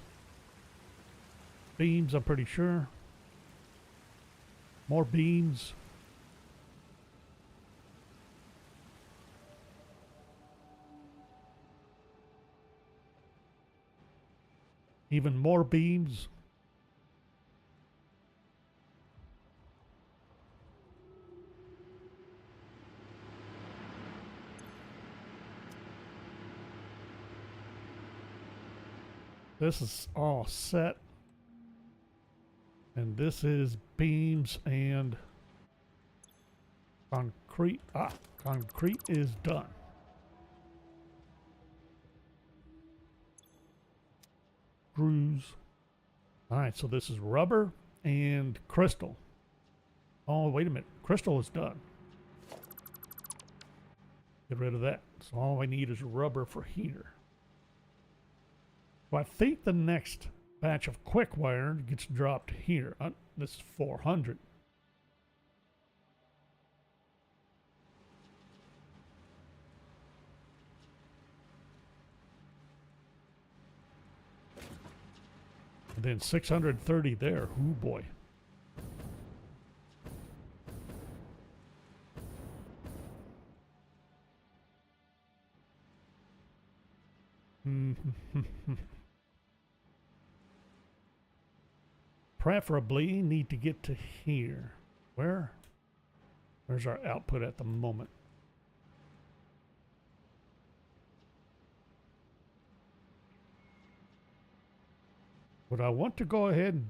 beams, I'm pretty sure. More beams. Even more beams. This is all set. And this is beams and concrete. Ah, concrete is done. Screws. All right, so this is rubber and crystal. Oh, wait a minute. Crystal is done. Get rid of that. So all I need is rubber for here. So I think the next batch of quick wire gets dropped here. This is 400. And then 630 there. Oh boy. Preferably need to get to here. Where's our output at the moment? Would I want to go ahead and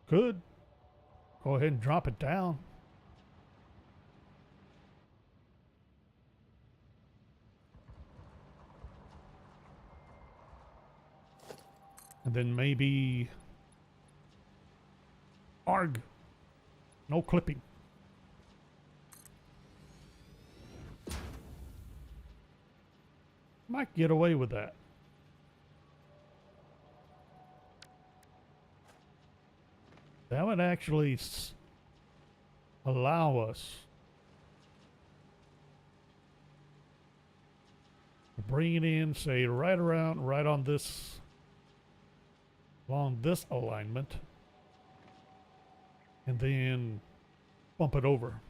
could go ahead and drop it down. And then maybe ARG. No clipping. Might get away with that. That would actually allow us to bring it in, say, right on this, along this alignment, and then bump it over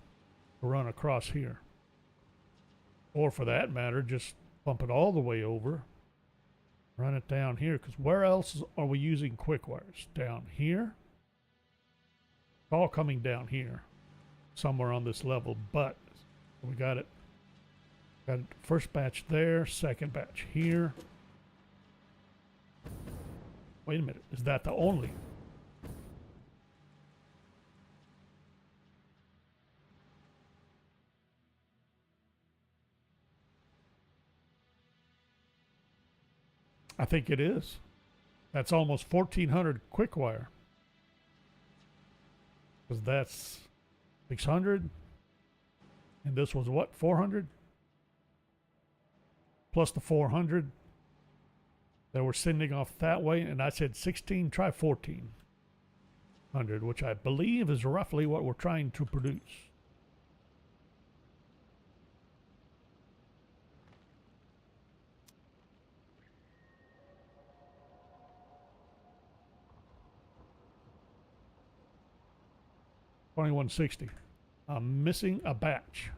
to run across here. Or for that matter, just bump it all the way over, run it down here, because where else are we using quick wires? Down here? It's all coming down here, somewhere on this level, but we got it. Got it, first batch there, second batch here. Wait a minute, is that the only? I think it is. That's almost 1,400 quick wire. Because that's 600. And this was what, 400? Plus the 400 that we're sending off that way. And I said 16, try 1,400, which I believe is roughly what we're trying to produce. $21.60. I'm missing a batch.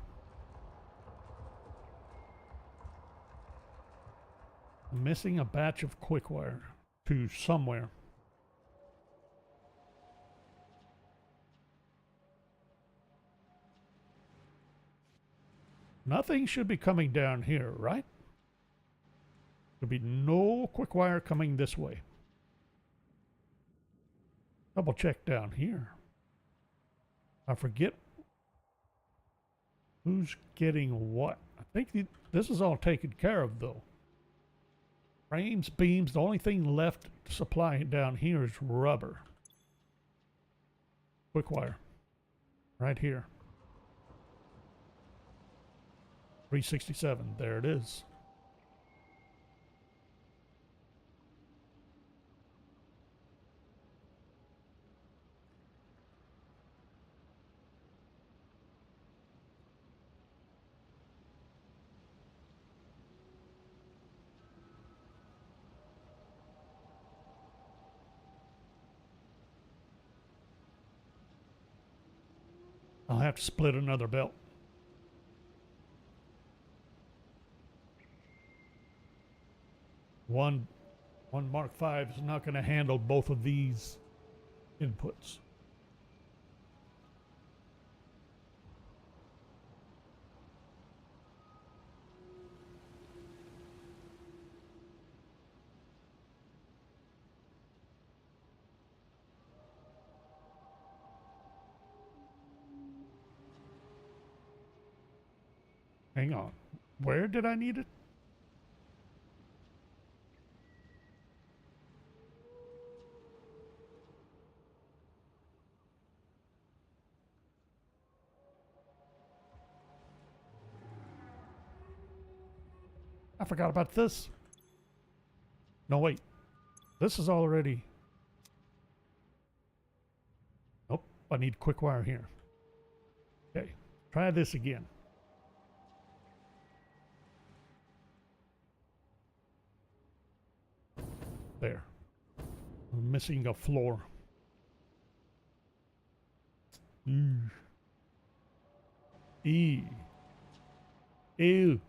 Missing a batch of quick wire to somewhere. Nothing should be coming down here, right? There'll be no quick wire coming this way. Double check down here. I forget who's getting what. I think this is all taken care of, though. Frames, beams, the only thing left to supply down here is rubber. Quick wire. Right here. 367. There it is. I'll have to split another belt. One Mark V is not going to handle both of these inputs. Hang on. Where did I need it? I forgot about this. No, wait. This is already... Nope. I need quick wire here. Okay. Try this again. There. I'm missing a floor. E. Ew.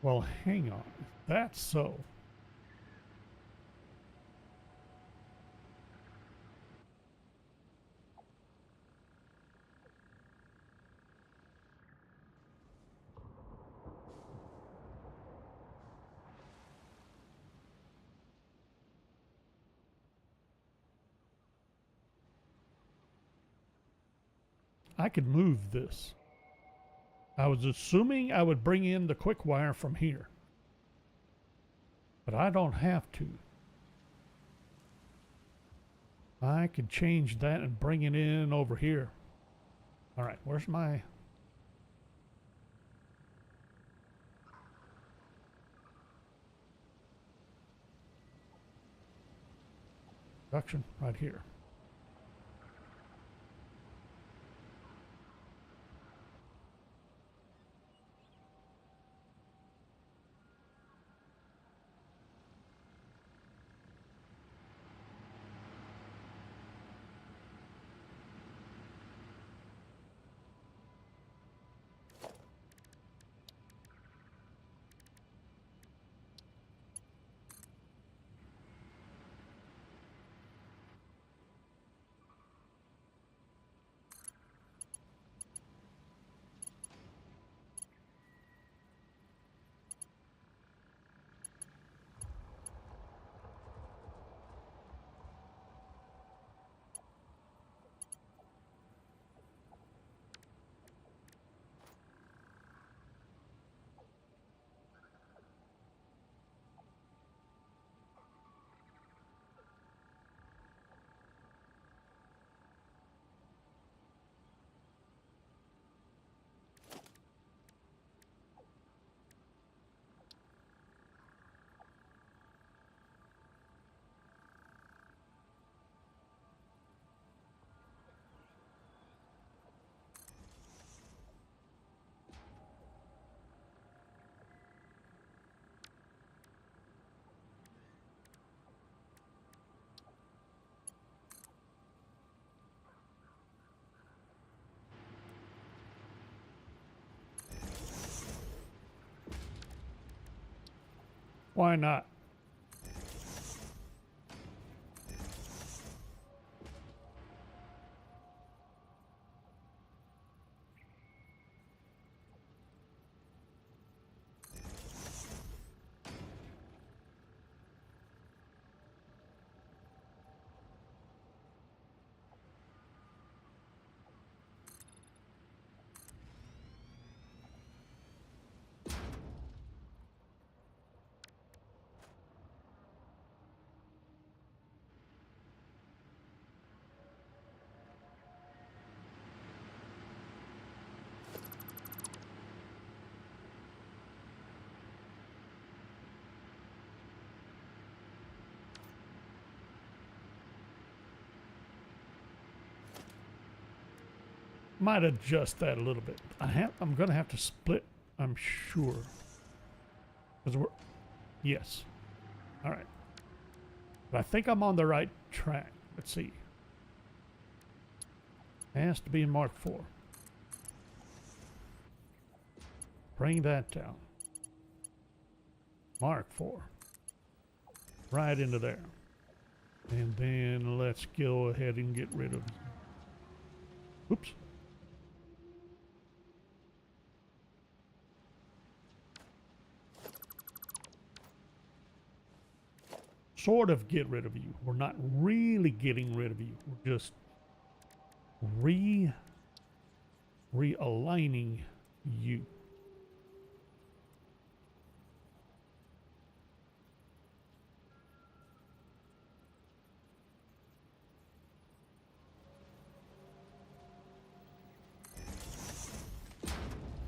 Well, hang on. If that's so. I could move this. I was assuming I would bring in the quick wire from here. But I don't have to. I could change that and bring it in over here. All right, where's my... production? Right here. Why not? Might adjust that a little bit. I'm gonna have to split, I'm sure. Because we're, yes. All right. But I think I'm on the right track. Let's see. Has to be in Mark 4. Bring that down. Mark 4. Right into there. And then let's go ahead and get rid of... Oops. Sort of get rid of you. We're not really getting rid of you. We're just realigning you.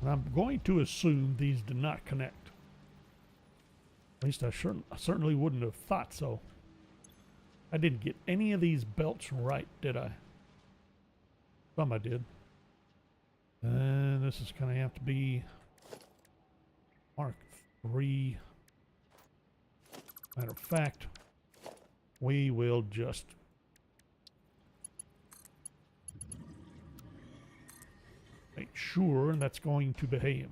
And I'm going to assume these do not connect. At least I certainly wouldn't have thought so. I didn't get any of these belts right, did I? Some I did. And this is going to have to be Mark 3. Matter of fact, we will just make sure that's going to behave.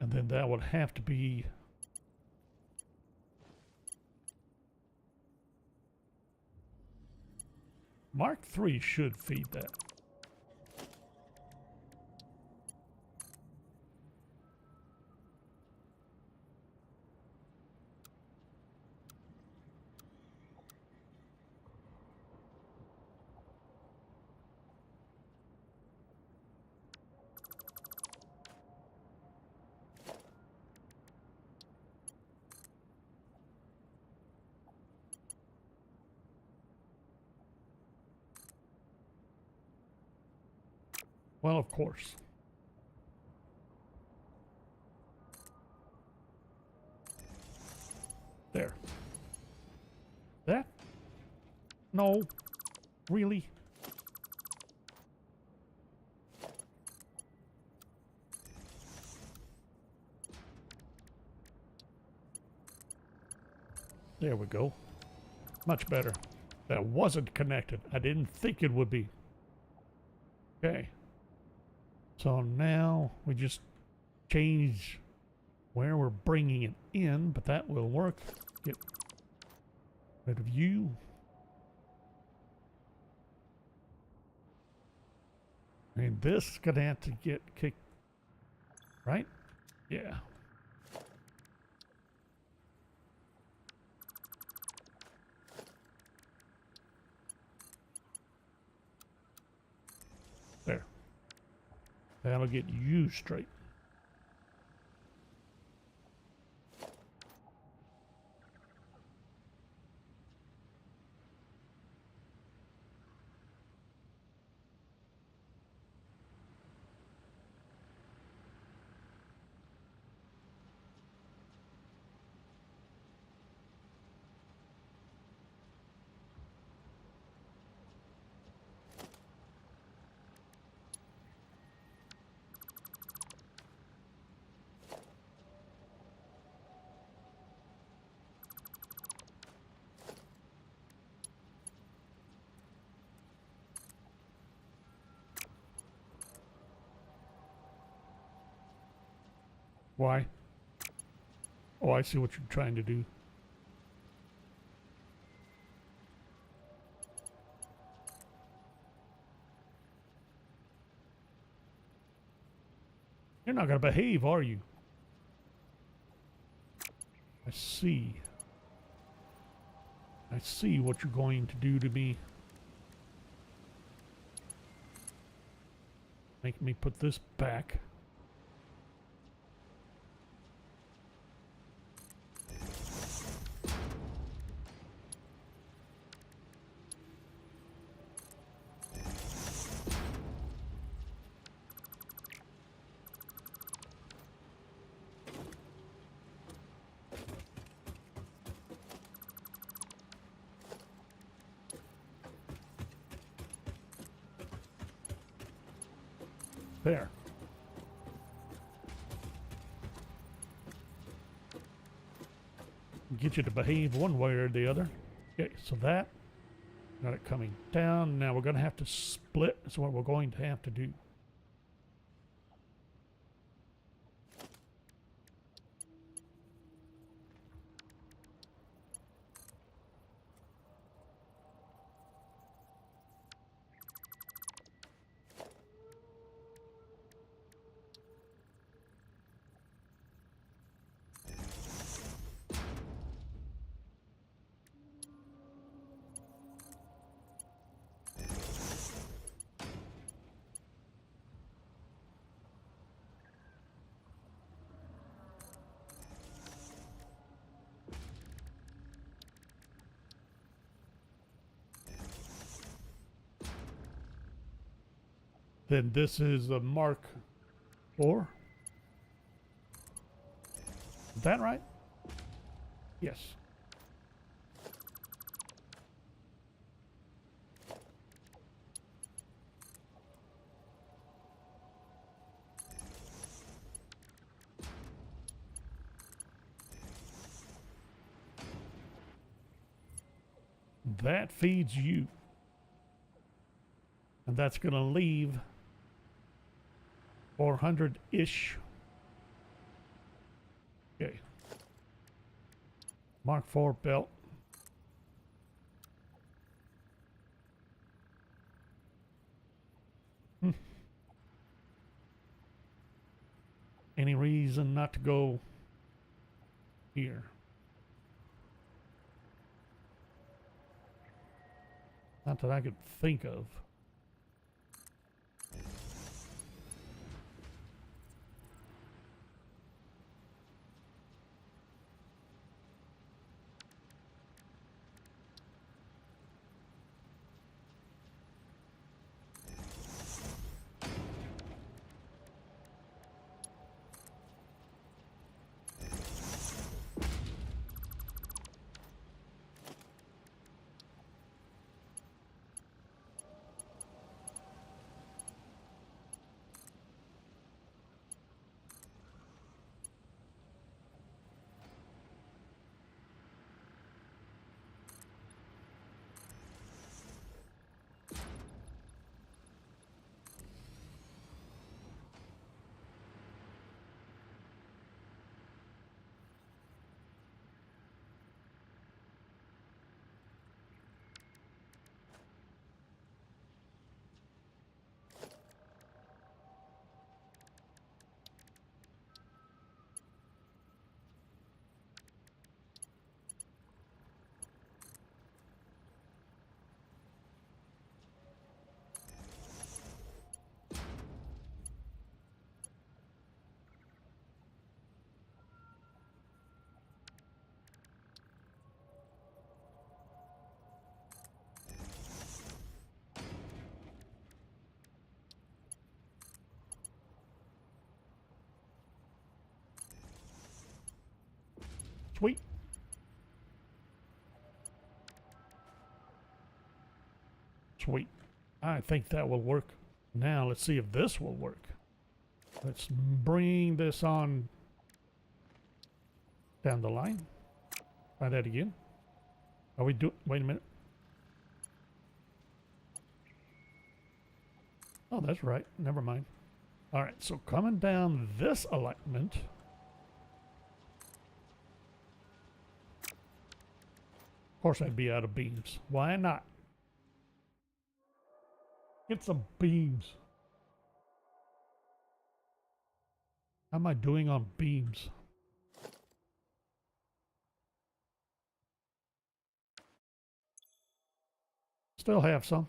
And then that would have to be Mark 3 should feed that. Well, of course. There. That? No. Really? There we go. Much better. That wasn't connected. I didn't think it would be. Okay. So now we just change where we're bringing it in, but that will work. Get rid of you. And this is going to have to get kicked, right? Yeah. There. That'll get you straight. Why? Oh, I see what you're trying to do. You're not going to behave, are you? I see. I see what you're going to do to me. Make me put this back. There. Get you to behave one way or the other. Okay, so that got it coming down. Now we're going to have to split. That's what we're going to have to do. Then this is the Mark IV. Is that right? Yes. That feeds you. And that's going to leave 400-ish. Okay. Mark IV belt. Any reason not to go here? Not that I could think of. Sweet. Sweet. I think that will work. Now let's see if this will work. Let's bring this on down the line. Try that again. Are we do? Wait a minute. Oh, that's right. Never mind. All right. So coming down this alignment. Of course, I'd be out of beams. Why not? Get some beams. How am I doing on beams? Still have some.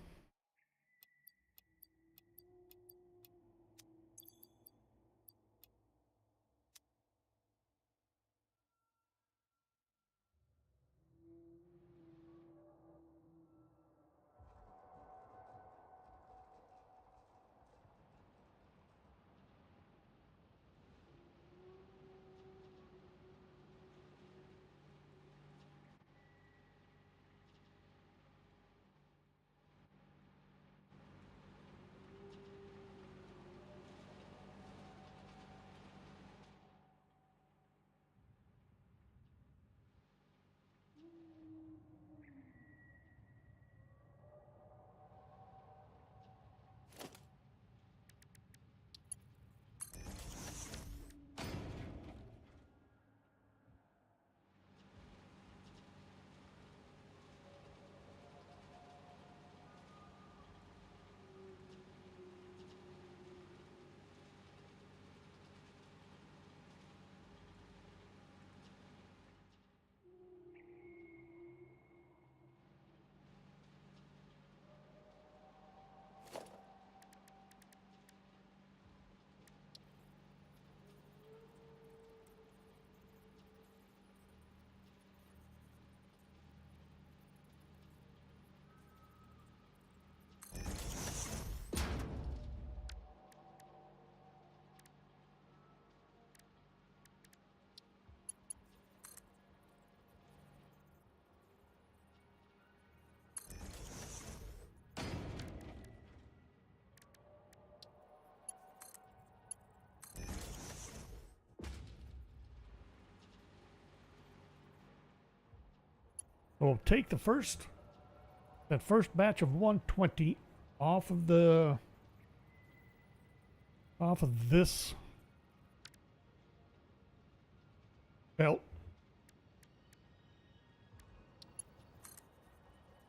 We'll take that first batch of 120 off of this belt.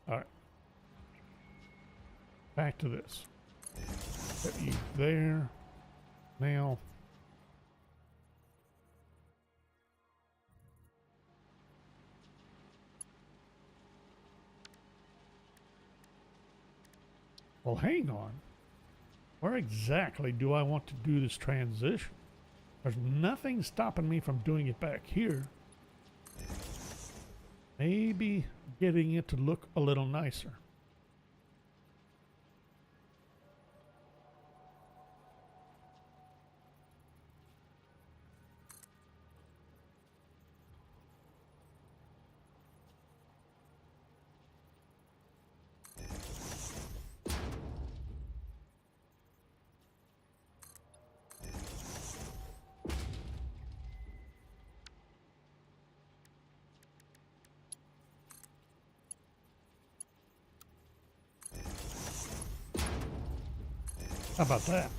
All right. Back to this. Put you there. Now. Well, hang on. Where exactly do I want to do this transition? There's nothing stopping me from doing it back here. Maybe getting it to look a little nicer. How about that?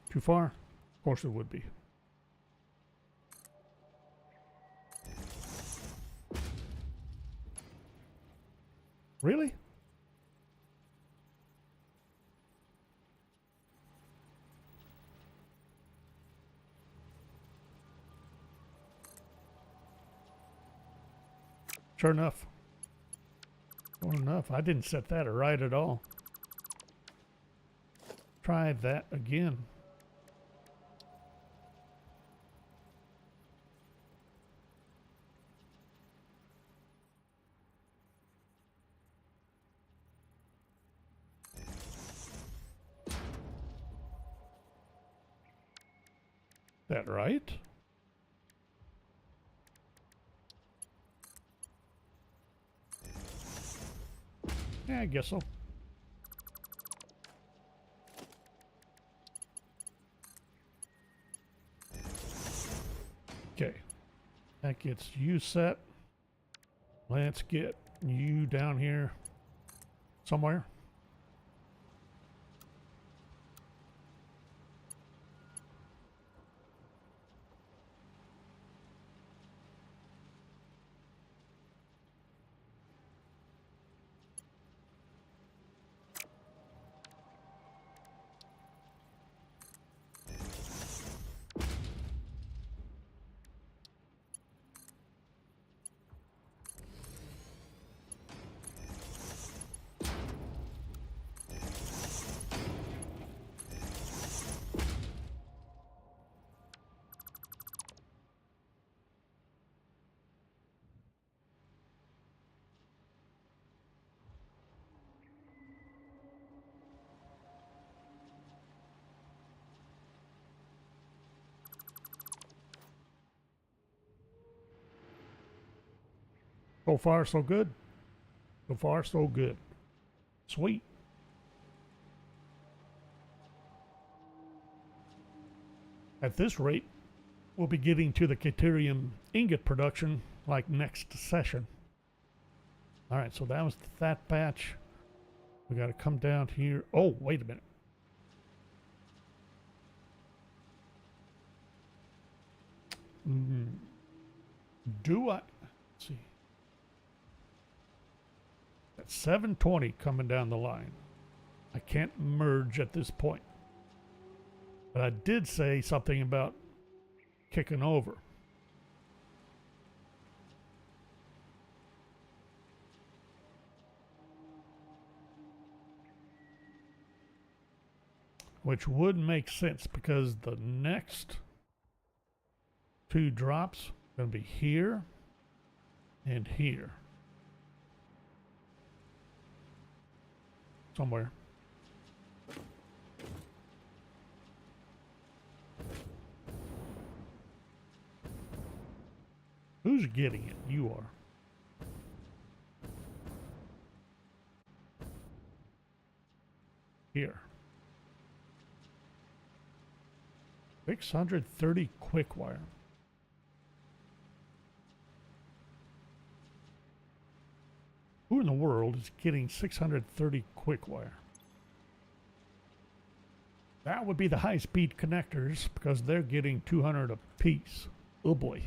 Too far? Of course it would be. Really? Sure enough. Sure enough. I didn't set that right at all. Try that again. That right? Yeah, I guess so. Okay, that gets you set. Let's get you down here somewhere. So far, so good. So far, so good. Sweet. At this rate, we'll be getting to the Caterium ingot production like next session. All right, so that was that batch. We got to come down here. Oh, wait a minute. Do I? Let's see. At 720 coming down the line. I can't merge at this point. But I did say something about kicking over. Which would make sense because the next two drops are going to be here and here. Somewhere. Who's getting it? You are. Here. 630 quick wire. Who in the world is getting 630 quick wire? That would be the high-speed connectors because they're getting 200 a piece. Oh boy.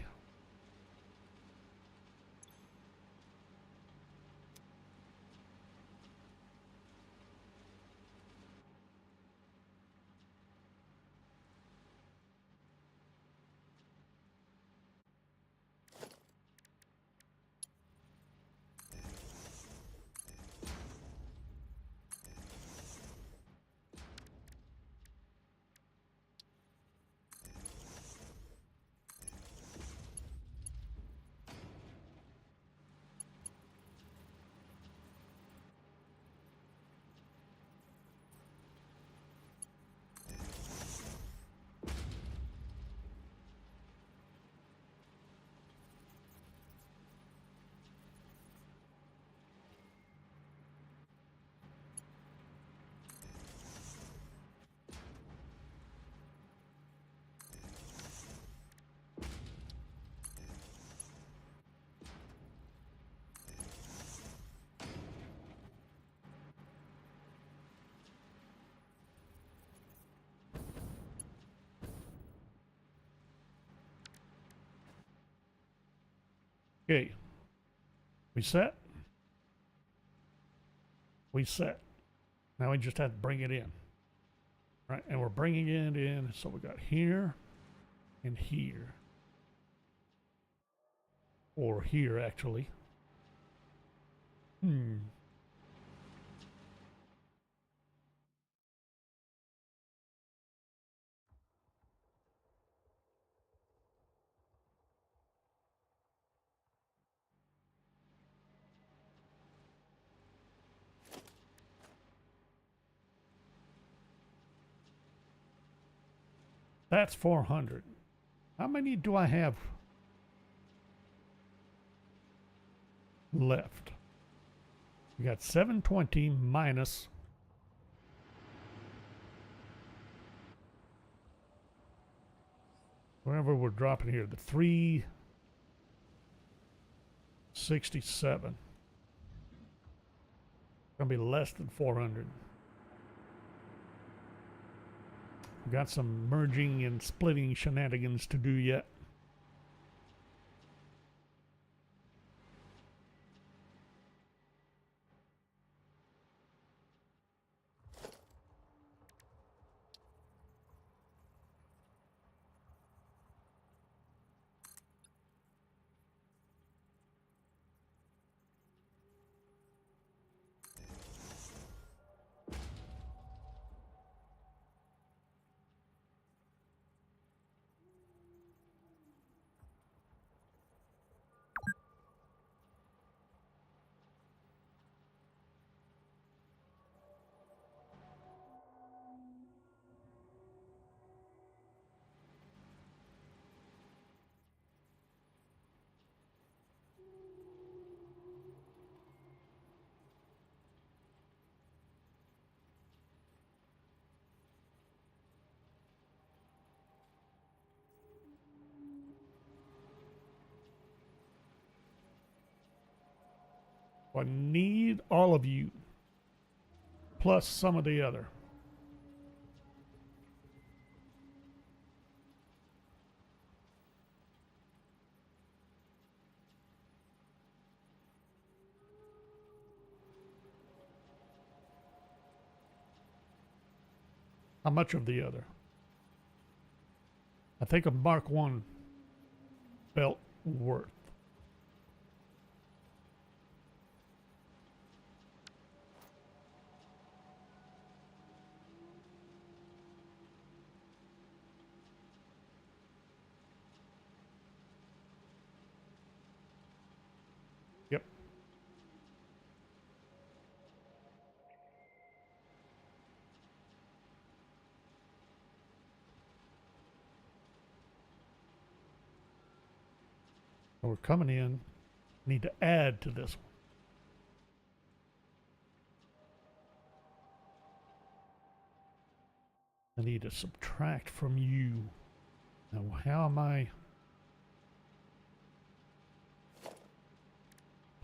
Okay. We set? We set. Now we just have to bring it in. Right, and we're bringing it in. So we got here and here. Or here, actually. That's 400. How many do I have left? We got 720 minus wherever we're dropping here, the 367. Gonna be less than 400. We got some merging and splitting shenanigans to do yet. I need all of you, plus some of the other. How much of the other? I think a Mark 1 belt worth. Yep. So we're coming in. Need to add to this one. I need to subtract from you. Now, how am I?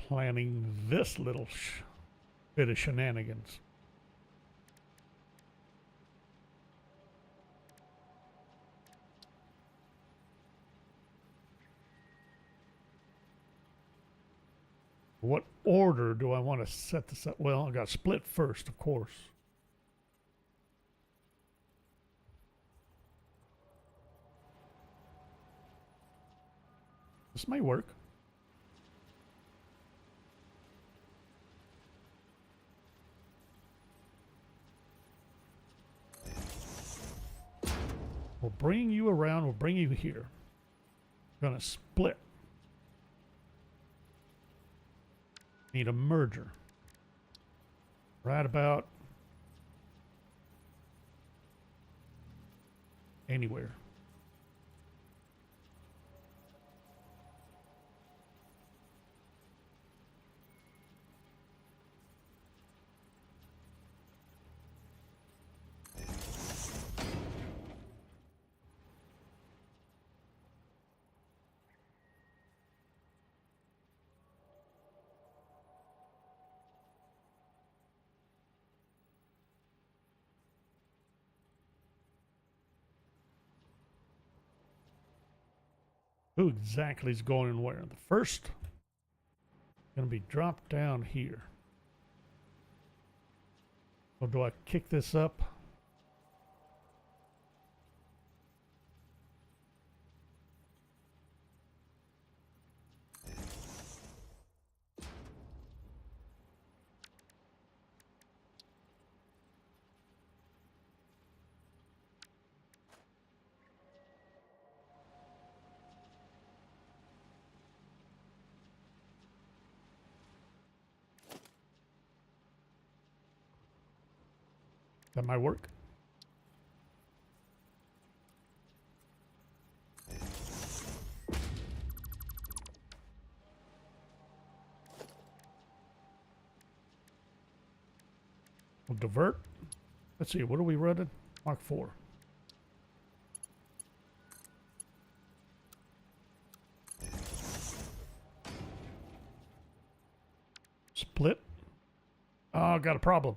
planning this little bit of shenanigans. What order do I want to set this up? Well, I got split first, of course. This may work. We'll bring you around. We'll bring you here. We're going to split. Need a merger. Right about anywhere. Who exactly is going in where? The first going to be dropped down here. Or do I kick this up? That might work. We'll divert. Let's see, what are we running? Mark 4. Split. Oh, got a problem.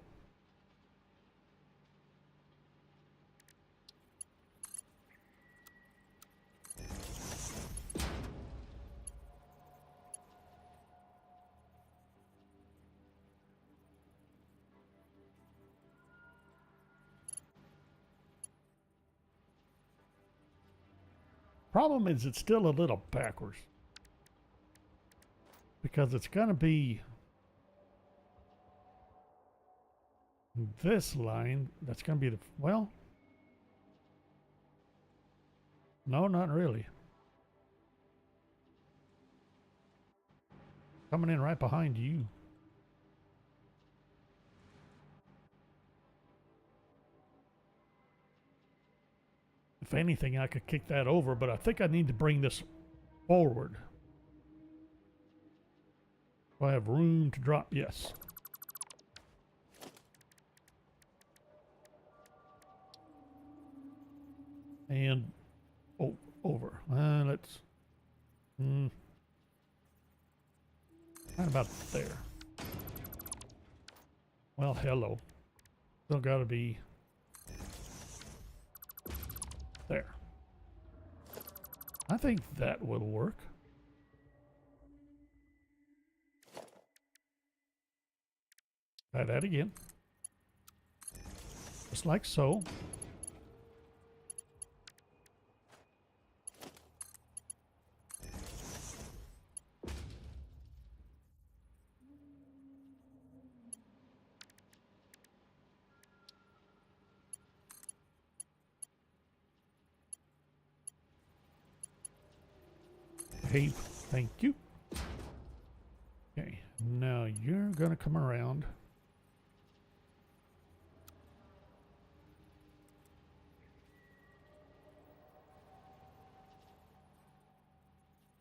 Problem is it's still a little backwards. Because it's going to be this line. That's going to be the, well, no, not really. Coming in right behind you. If anything, I could kick that over, but I think I need to bring this forward. Do I have room to drop? Yes. And over. Let's... right about there. Well, hello. Still got to be... there. I think that will work. Try that again. Just like so. Hey, thank you. Okay, now you're gonna come around.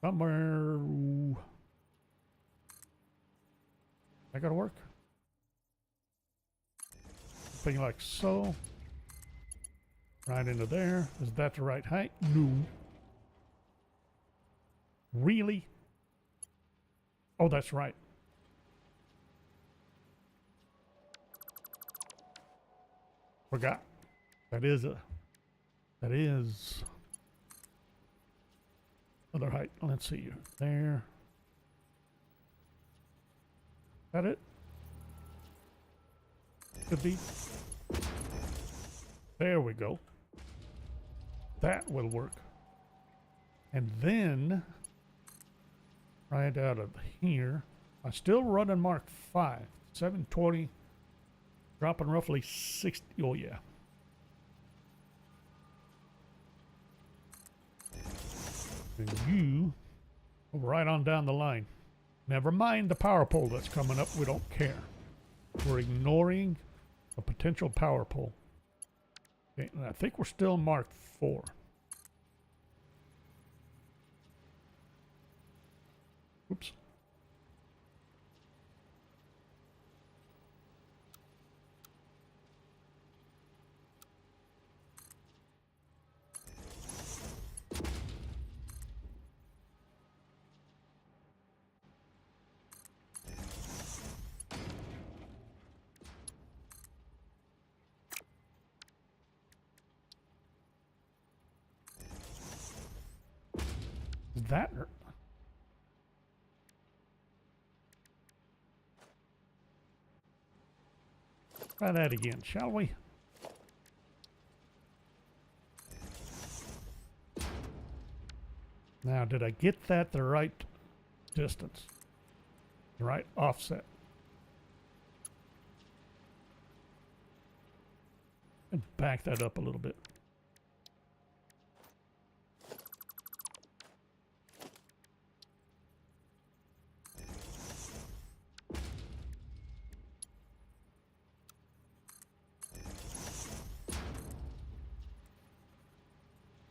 Somewhere. That gotta work. Something like so. Right into there. Is that the right height? No. Really? Oh, that's right. Forgot. That is other height. Let's see. There. That it? Could be. There we go. That will work. And then, right out of here, I'm still running Mark 5. 720, dropping roughly 60. Oh, yeah. And you go right on down the line. Never mind the power pole that's coming up. We don't care. We're ignoring a potential power pole. Okay, and I think we're still Mark 4. Oops. That try that again, shall we? Now, did I get that the right distance? The right offset? And back that up a little bit.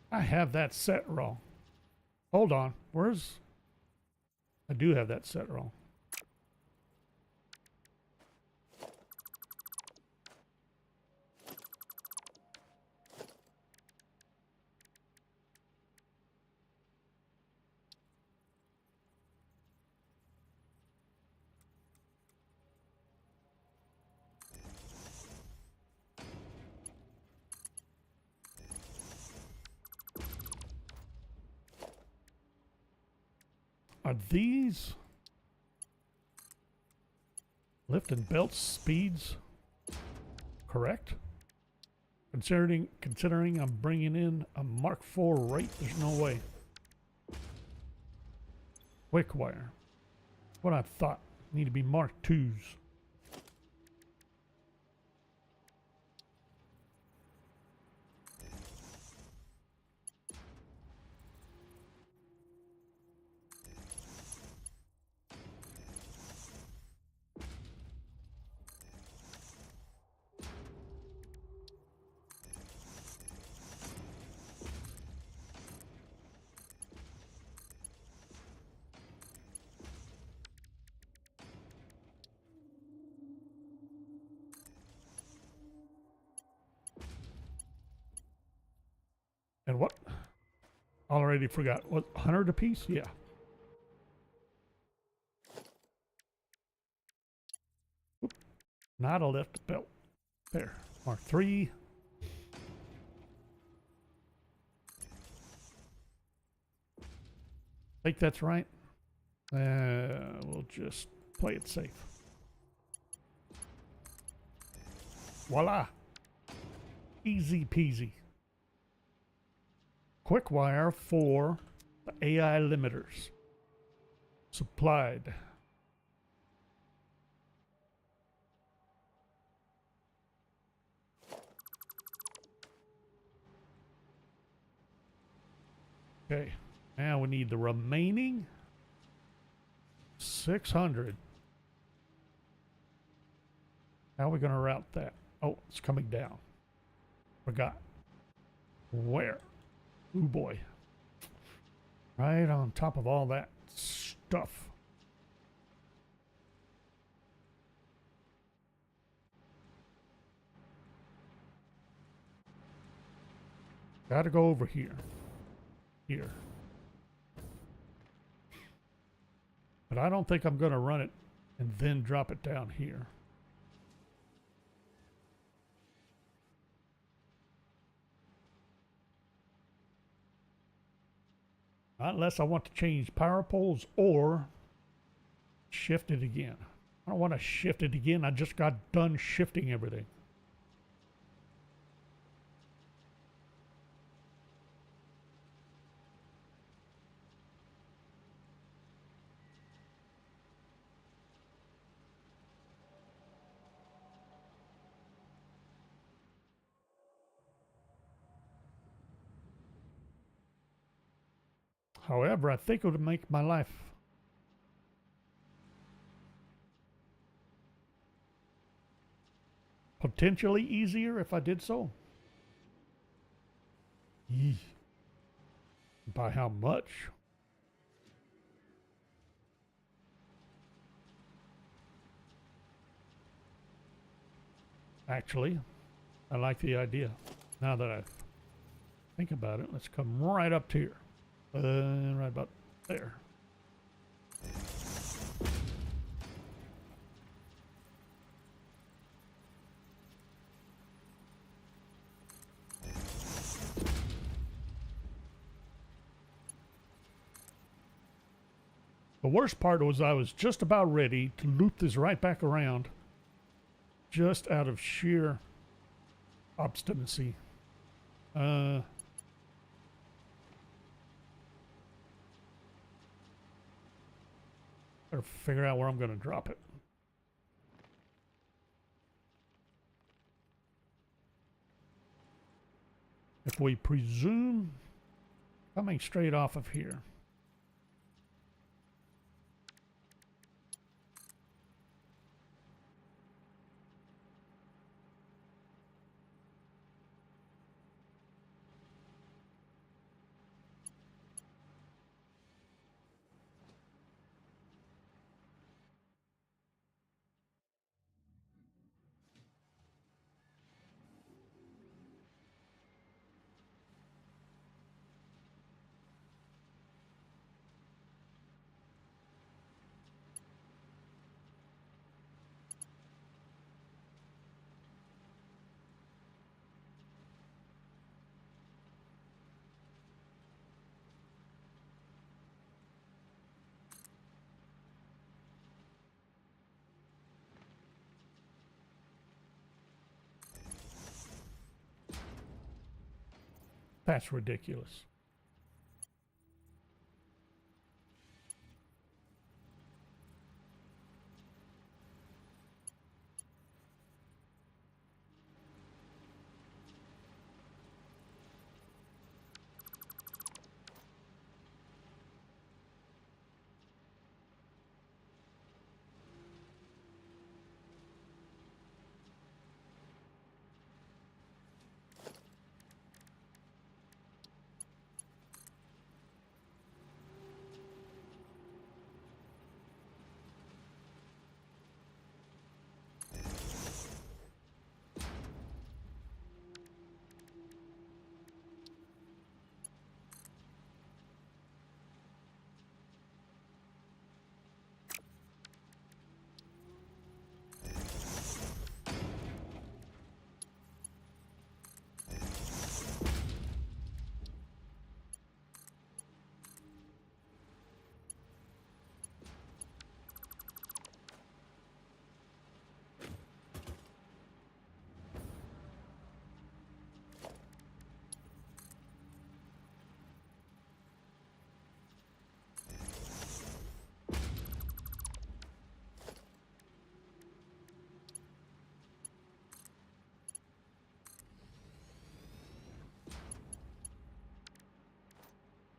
I have that set wrong. Hold on. Where's... I do have that set wrong. Are these lift and belt speeds correct? Considering I'm bringing in a Mark IV rate, there's no way. Quick wire. What I thought. Need to be Mark IIs. And what? Already forgot. What, 100 apiece? Yeah. Oop. Not a left belt. There. Mark III. Think that's right. We'll just play it safe. Voila. Easy peasy. Quick wire for the AI limiters. Supplied. Okay, now we need the remaining 600. How are we going to route that? Oh, it's coming down. Forgot. Where? Oh boy. Right on top of all that stuff. Gotta go over here. Here. But I don't think I'm going to run it and then drop it down here. Unless I want to change power poles or shift it again. I don't want to shift it again. I just got done shifting everything. However, I think it would make my life potentially easier if I did so. Yee. By how much? Actually, I like the idea. Now that I think about it, let's come right up to here. Right about there. The worst part was I was just about ready to loop this right back around, just out of sheer obstinacy. Better figure out where I'm going to drop it. If we presume coming straight off of here, that's ridiculous.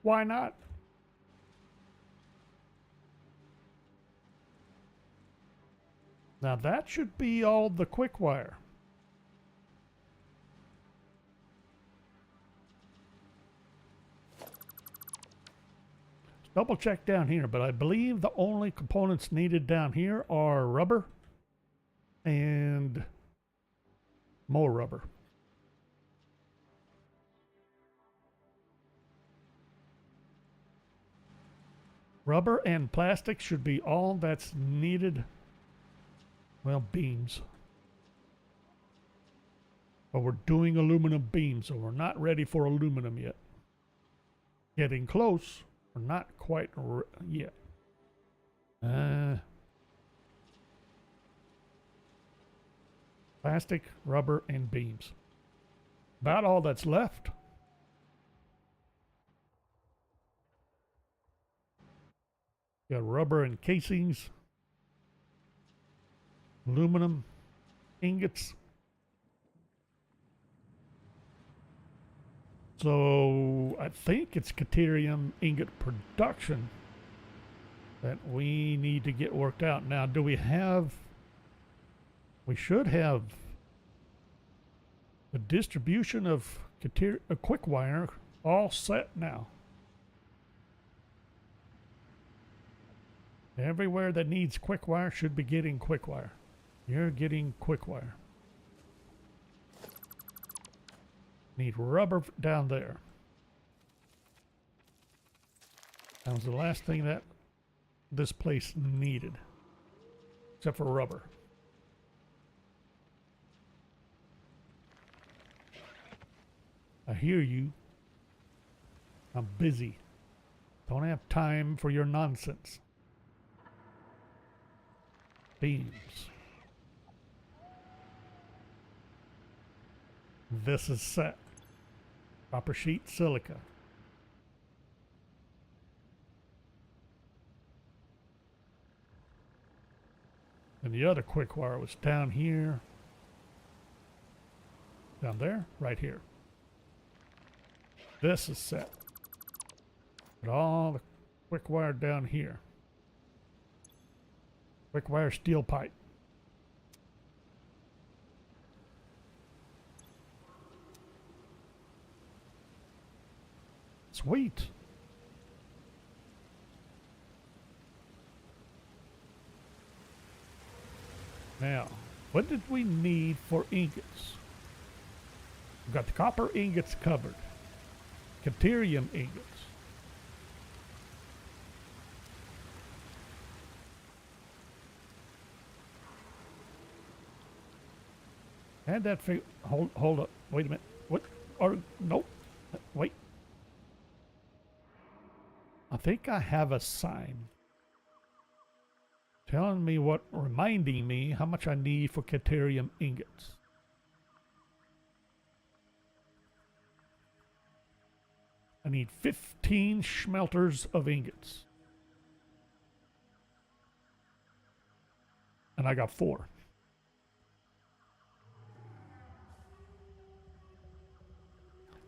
Why not? Now that should be all the quick wire. Double check down here, but I believe the only components needed down here are rubber and more rubber. Rubber and plastic should be all that's needed. Well, beams. But we're doing aluminum beams, so we're not ready for aluminum yet. Getting close. We're not quite yet. Plastic, rubber, and beams. About all that's left. Got rubber and casings, aluminum ingots. So I think it's Caterium ingot production that we need to get worked out. Now, do we have... We should have the distribution of quick wire all set now. Everywhere that needs quick wire should be getting quick wire. You're getting quick wire. Need rubber down there. That was the last thing that this place needed, except for rubber. I hear you. I'm busy. Don't have time for your nonsense. Beams. This is set. Copper sheet silica. And the other quick wire was down here. Down there? Right here. This is set. But all the quick wire down here. Quick wire steel pipe. Sweet. Now, what did we need for ingots? We've got the copper ingots covered. Caterium ingots. Had that fig- hold up. Wait a minute. What? Or nope. Wait. I think I have a sign telling me reminding me how much I need for Caterium ingots. I need 15 schmelters of ingots. And I got 4.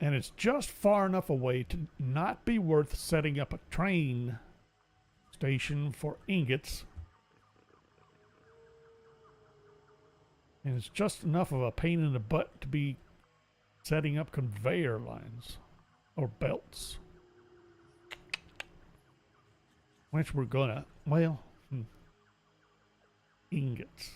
And it's just far enough away to not be worth setting up a train station for ingots. And it's just enough of a pain in the butt to be setting up conveyor lines or belts. Which we're gonna, well, ingots.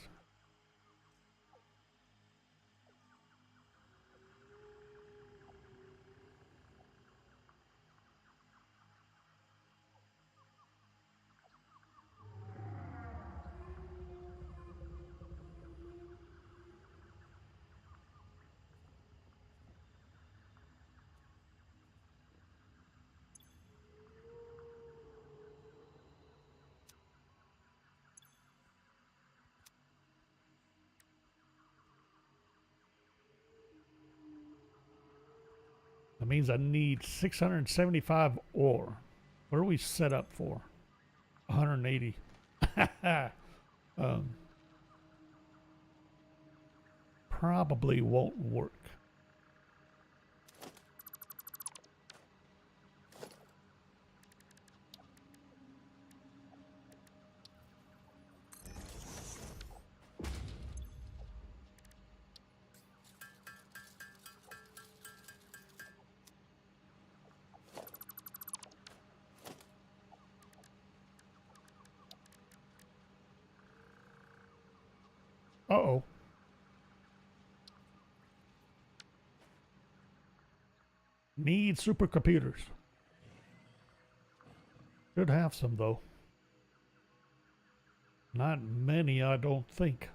That means I need 675 ore. What are we set up for? 180. Probably won't work. Uh-oh. Need supercomputers. Should have some, though. Not many, I don't think.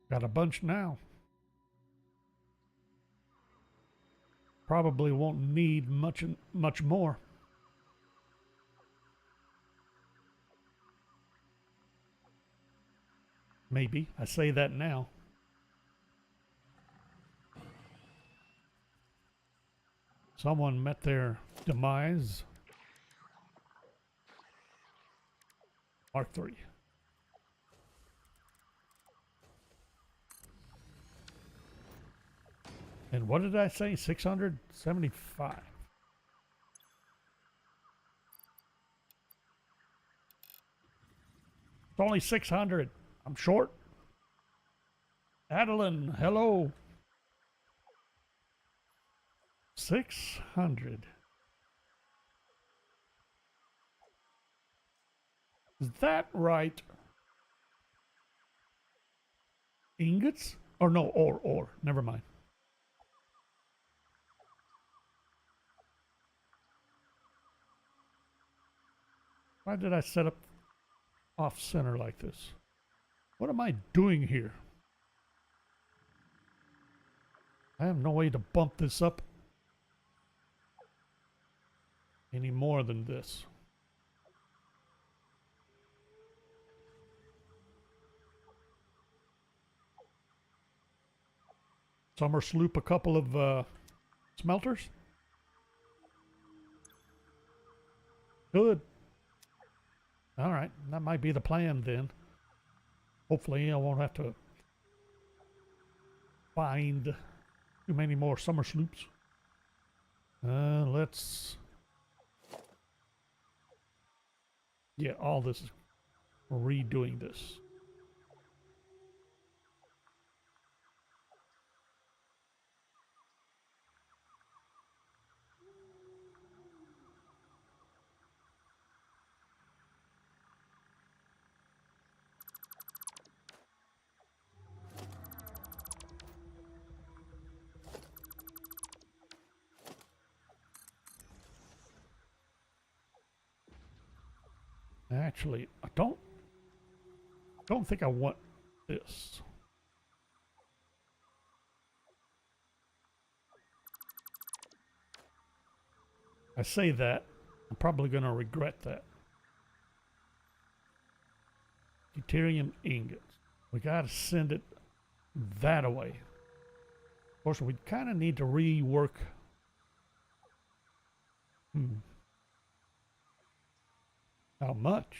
Got a bunch now. Probably won't need much more. Maybe. I say that now. Someone met their demise. Mark 3. And what did I say? 675. It's only 600. I'm short. Adeline, hello. 600. Is that right? Ingots? Or no, ore. Never mind. Why did I set up off center like this? What am I doing here? I have no way to bump this up any more than this. Summer sloop a couple of smelters. Good. All right, that might be the plan then. Hopefully I won't have to find too many more summer sloops. Let's... Yeah, all this is redoing this. Actually, I don't think I want this. I say that, I'm probably going to regret that. Deuterium ingots. We got to send it that way. Of course, we kind of need to rework. How much?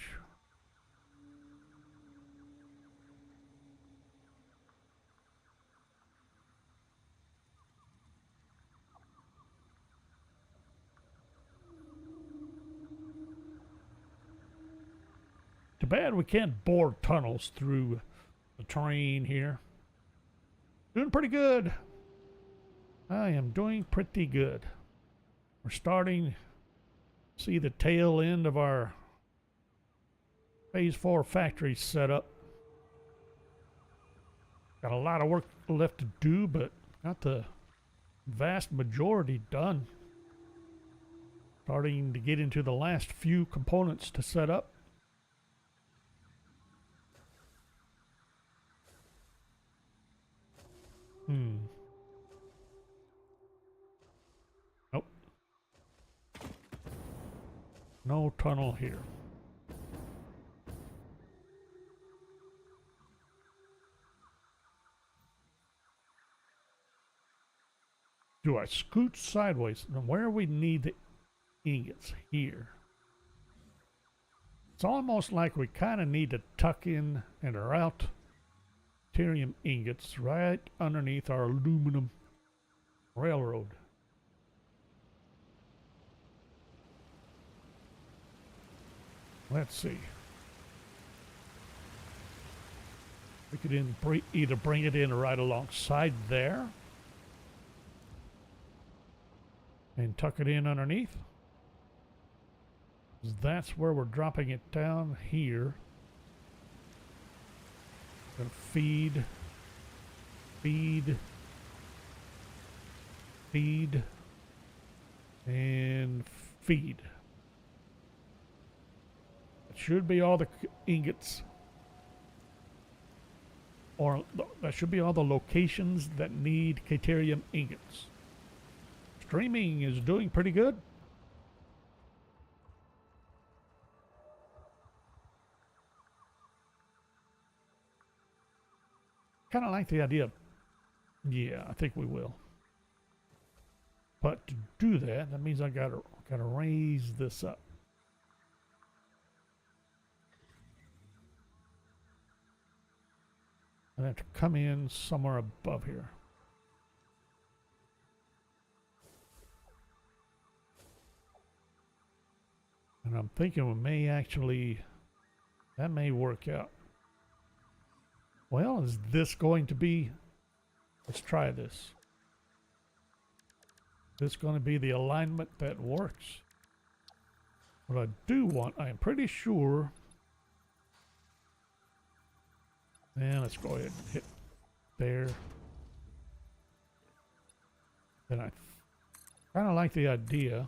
Too bad we can't bore tunnels through the terrain here. Doing pretty good. I am doing pretty good. We're starting to see the tail end of our Phase 4 factory set up. Got a lot of work left to do, but got the vast majority done. Starting to get into the last few components to set up. Nope. No tunnel here. Do I scoot sideways? And where we need the ingots? Here. It's almost like we kind of need to tuck in and route deuterium ingots right underneath our aluminum railroad. Let's see. We could either bring it in right alongside there and tuck it in underneath. That's where we're dropping it down here. Gonna feed, and feed. It should be all the ingots. or that should be all the locations that need Caterium ingots. Streaming is doing pretty good. Kind of like the idea of, yeah, I think we will. But to do that, that means I gotta raise this up. I have to come in somewhere above here. And I'm thinking we may actually, that may work out. Well, is this going to be, let's try this. Is this going to be the alignment that works? What I do want, I am pretty sure. And let's go ahead and hit there. And I kind of like the idea.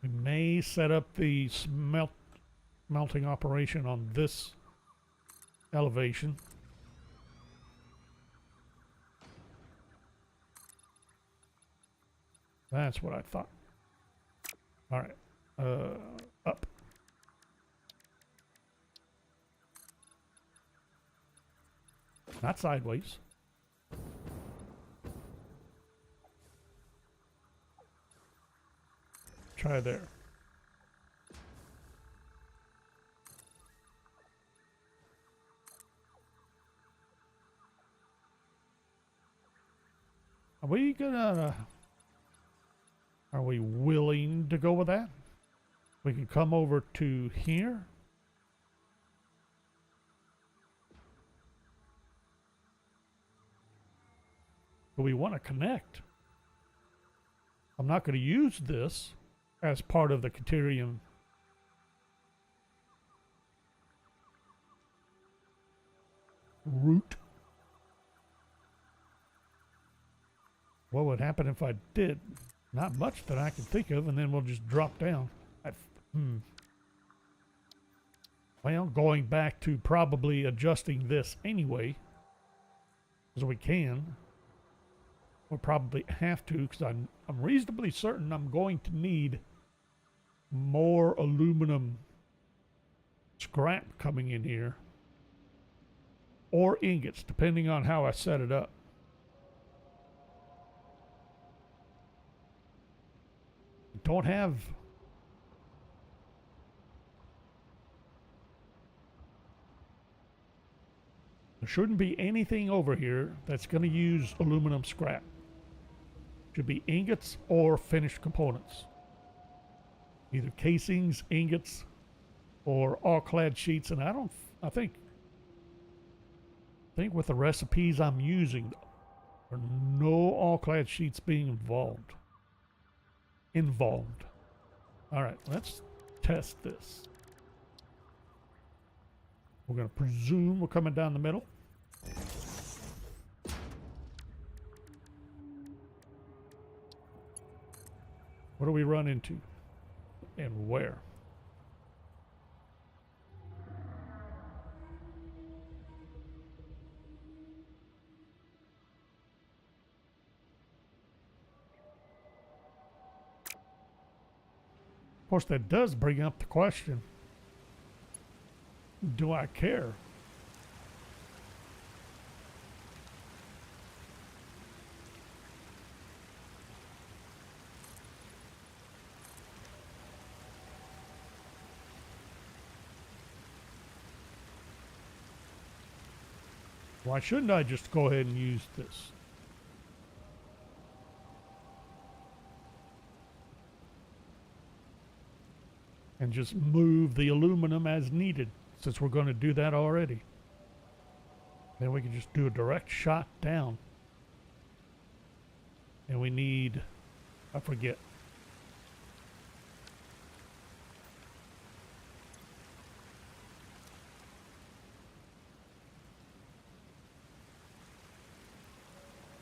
We may set up the melting operation on this elevation. That's what I thought. All right, up. Not sideways. Try there. Are we gonna, are we willing to go with that? We can come over to here. But we want to connect. I'm not going to use this as part of the Caterium route. What would happen if I did? Not much that I can think of, and then we'll just drop down. Well, going back to probably adjusting this anyway, as we can. We'll probably have to, because I'm reasonably certain I'm going to need more aluminum scrap coming in here, or ingots, depending on how I set it up. Don't have there shouldn't be anything over here that's going to use aluminum scrap. Should be ingots or finished components. Either casings, ingots, or all clad sheets. And I think with the recipes I'm using, there are no all clad sheets being involved. All right, let's test this. We're going to presume we're coming down the middle. What do we run into? And where? Of course, that does bring up the question, do I care? Why shouldn't I just go ahead and use this? And just move the aluminum as needed, since we're going to do that already. Then we can just do a direct shot down. And we need, I forget.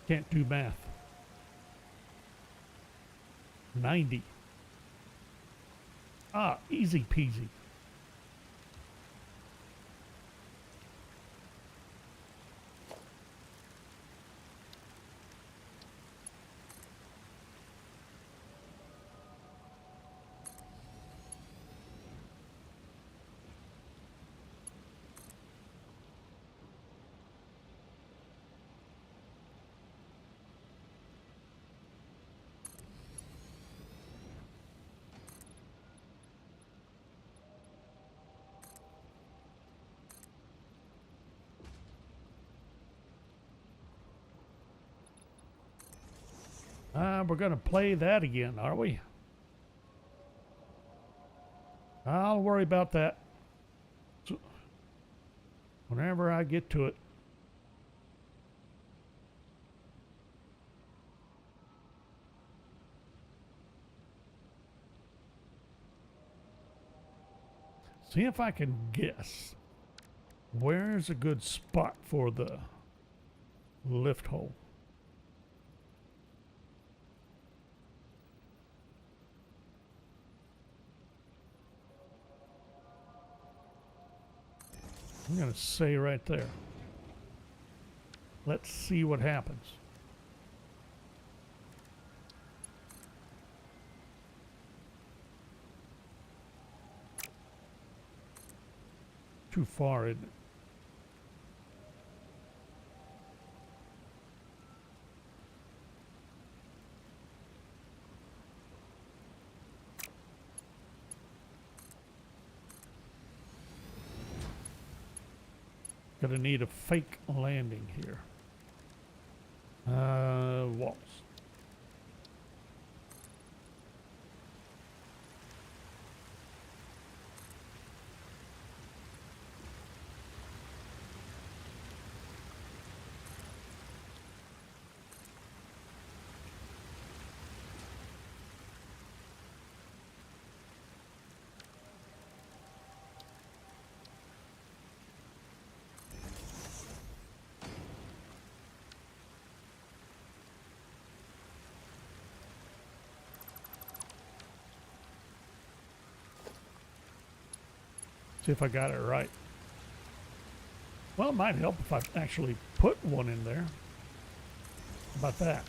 Can't do math. 90. Ah, easy peasy. We're going to play that again, are we? I'll worry about that whenever I get to it. See if I can guess. Where's a good spot for the lift hole? I'm going to say right there. Let's see what happens. Too far, isn't it? Gonna need a fake landing here. Walls. See if I got it right. Well, it might help if I actually put one in there. How about that?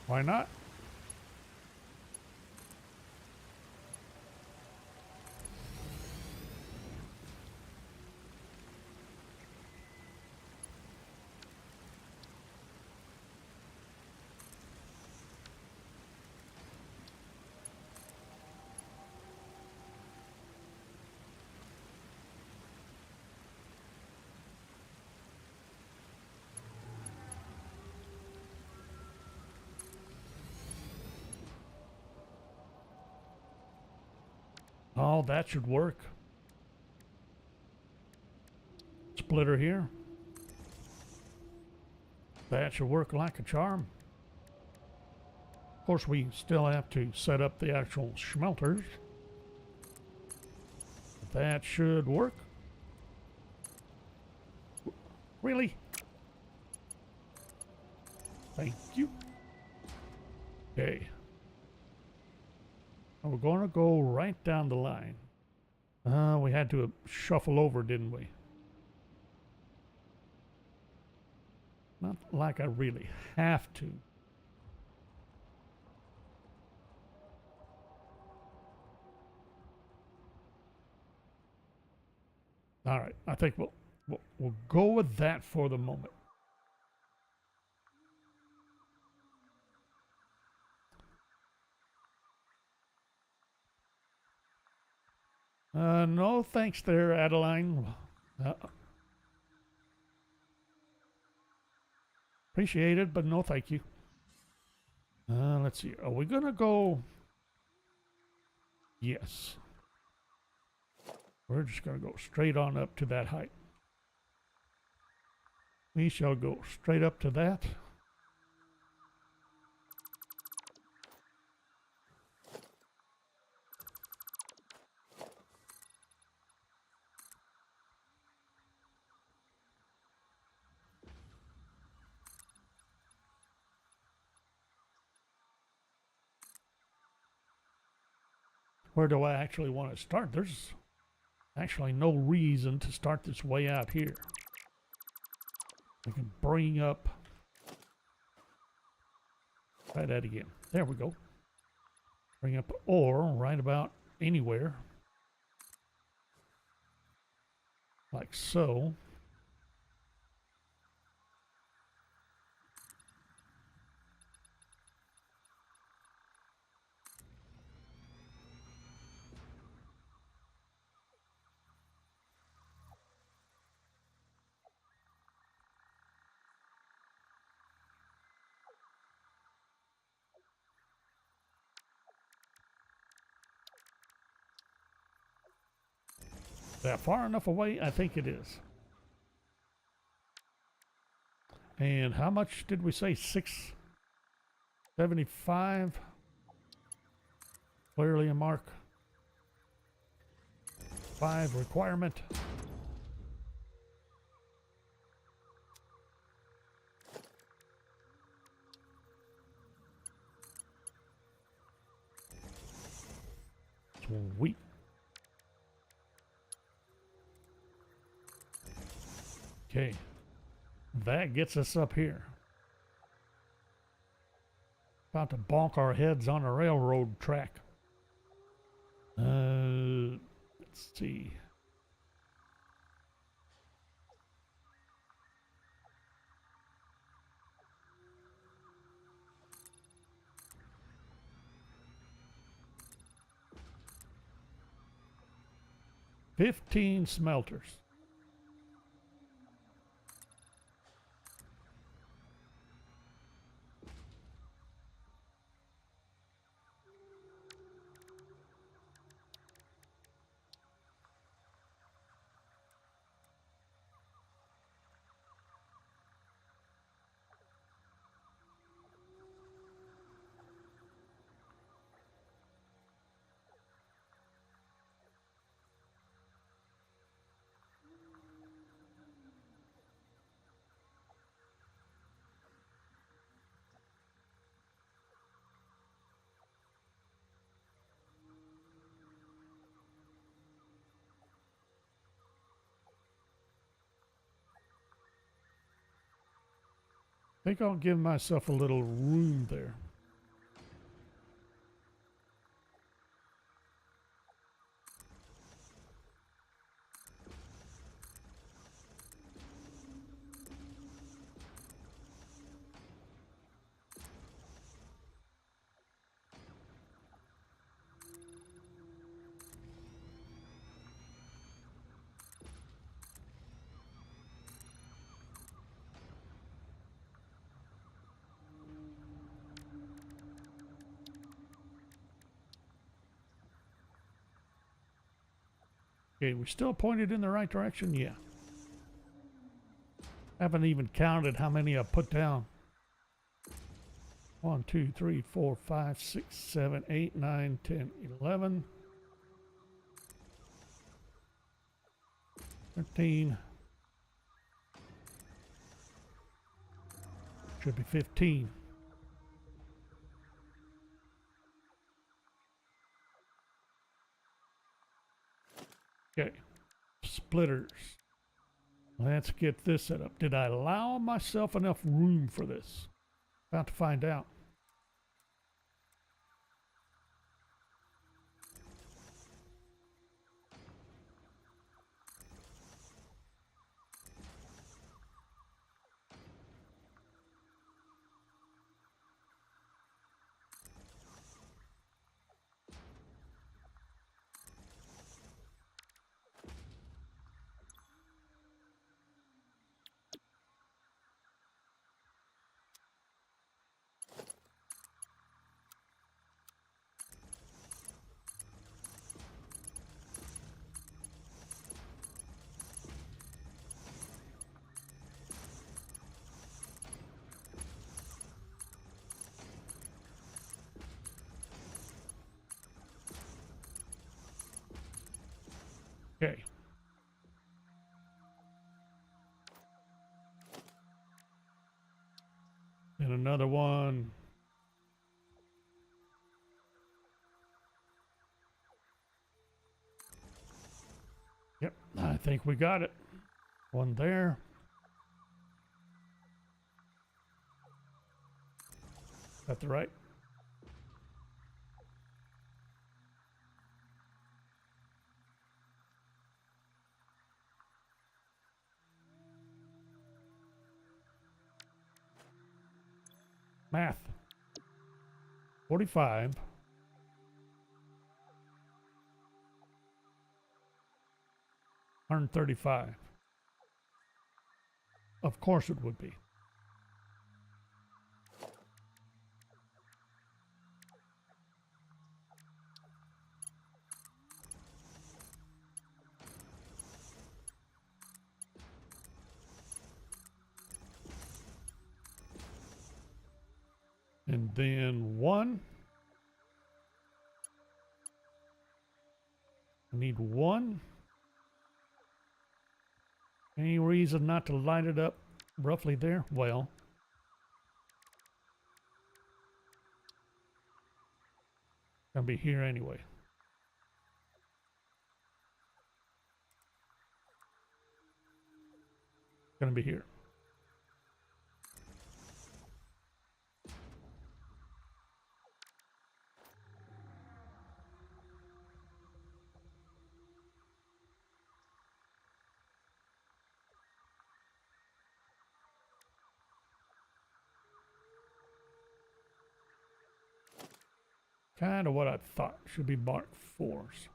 Why not? Oh, that should work. Splitter here. That should work like a charm. Of course, we still have to set up the actual smelters. But that should work. Really? Thank you. Okay. We're going to go right down the line. We had to shuffle over, didn't we? Not like I really have to. All right, I think we'll go with that for the moment. No thanks there, Adeline. Appreciate it, but no thank you. Let's see. Are we gonna go? Yes. We're just gonna go straight on up to that height. We shall go straight up to that. Where do I actually want to start? There's actually no reason to start this way out here. We can bring up. Try that again. There we go. Bring up ore right about anywhere. Like so. Is that far enough away? I think it is. And how much did we say? 675? Clearly a Mark 5 requirement. Sweet. Okay. That gets us up here. About to bonk our heads on a railroad track. Let's see. "15 smelters." I think I'll give myself a little room there. Okay, we still pointed in the right direction? Yeah. Haven't even counted how many I put down. 1, 2, 3, 4, 5, 6, 7, 8, 9, 10, 11, 13. Should be 15. Okay. Splitters. Let's get this set up. Did I allow myself enough room for this? About to find out. Okay. And another one. Yep, I think we got it. One there. Is that the right? Math. 45. $135. Of course it would be. And then 1. I need 1. Any reason not to line it up roughly there? Well, gonna be here anyway. Gonna be here. Kind of what I thought. Should be Mark 4s.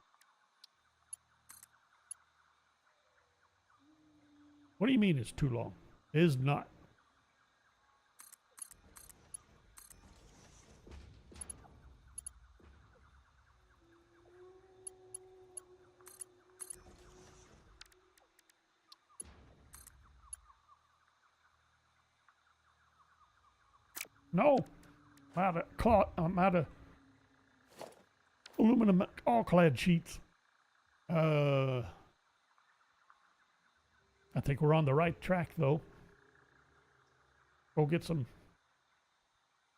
What do you mean it's too long? It is not. No, I'm out of cloth. I'm out of aluminum all-clad sheets. I think we're on the right track, though. Go get some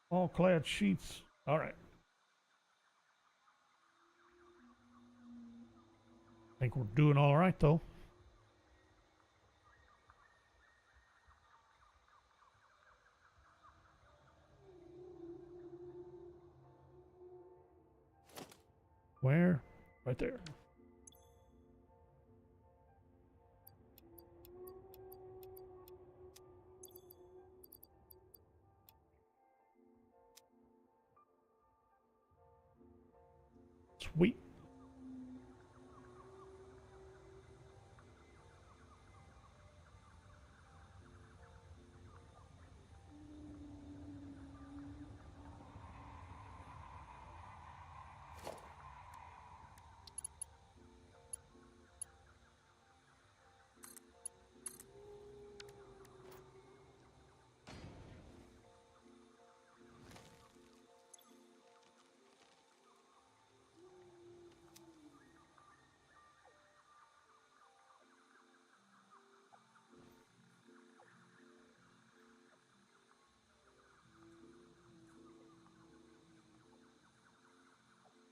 all-clad sheets. All right. I think we're doing all right, though. Where? Right there. Sweet.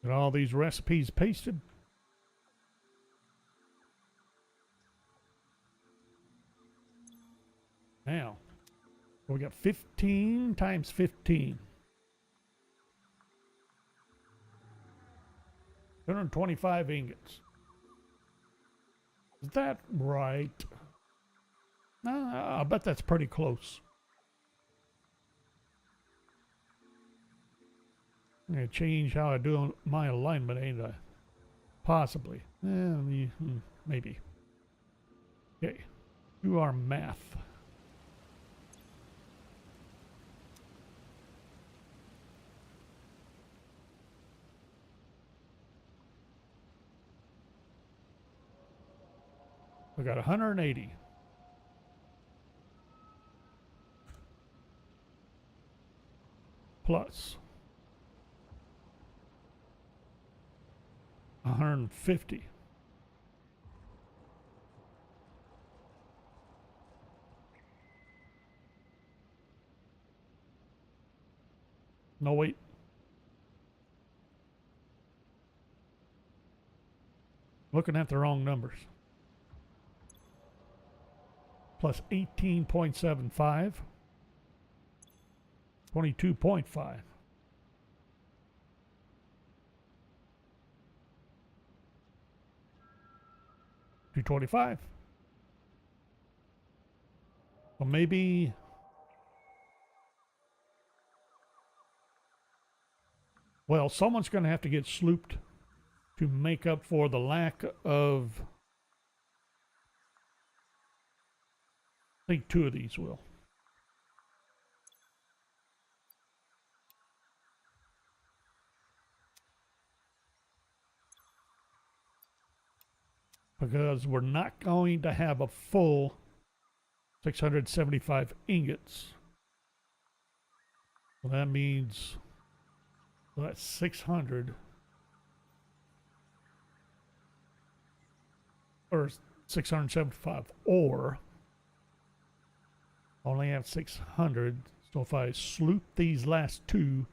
Got all these recipes pasted. Now, we got 15 times 15. 225 ingots. Is that right? I bet that's pretty close. I'm going to change how I do my alignment, ain't I? Possibly. Maybe. Okay. Do our math. We got 180. Plus 150. No, wait. Looking at the wrong numbers. Plus 18.75. 22.5. 225. Well, maybe. Well, someone's going to have to get slooped to make up for the lack of. I think 2 of these will. Because we're not going to have a full 675 ingots. So that means that's 600 or 675, or only have 600. So if I sloop these last two,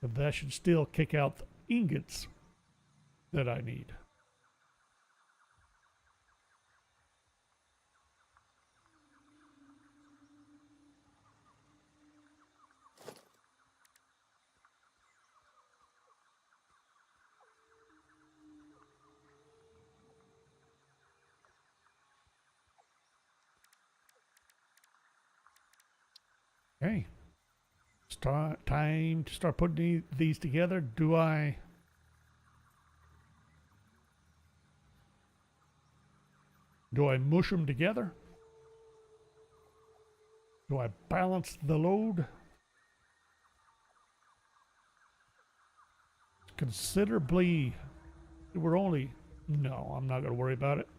that should still kick out the ingots that I need. Okay. Time to start putting these together. Do I mush them together? Do I balance the load? Considerably. We're only... No, I'm not going to worry about it.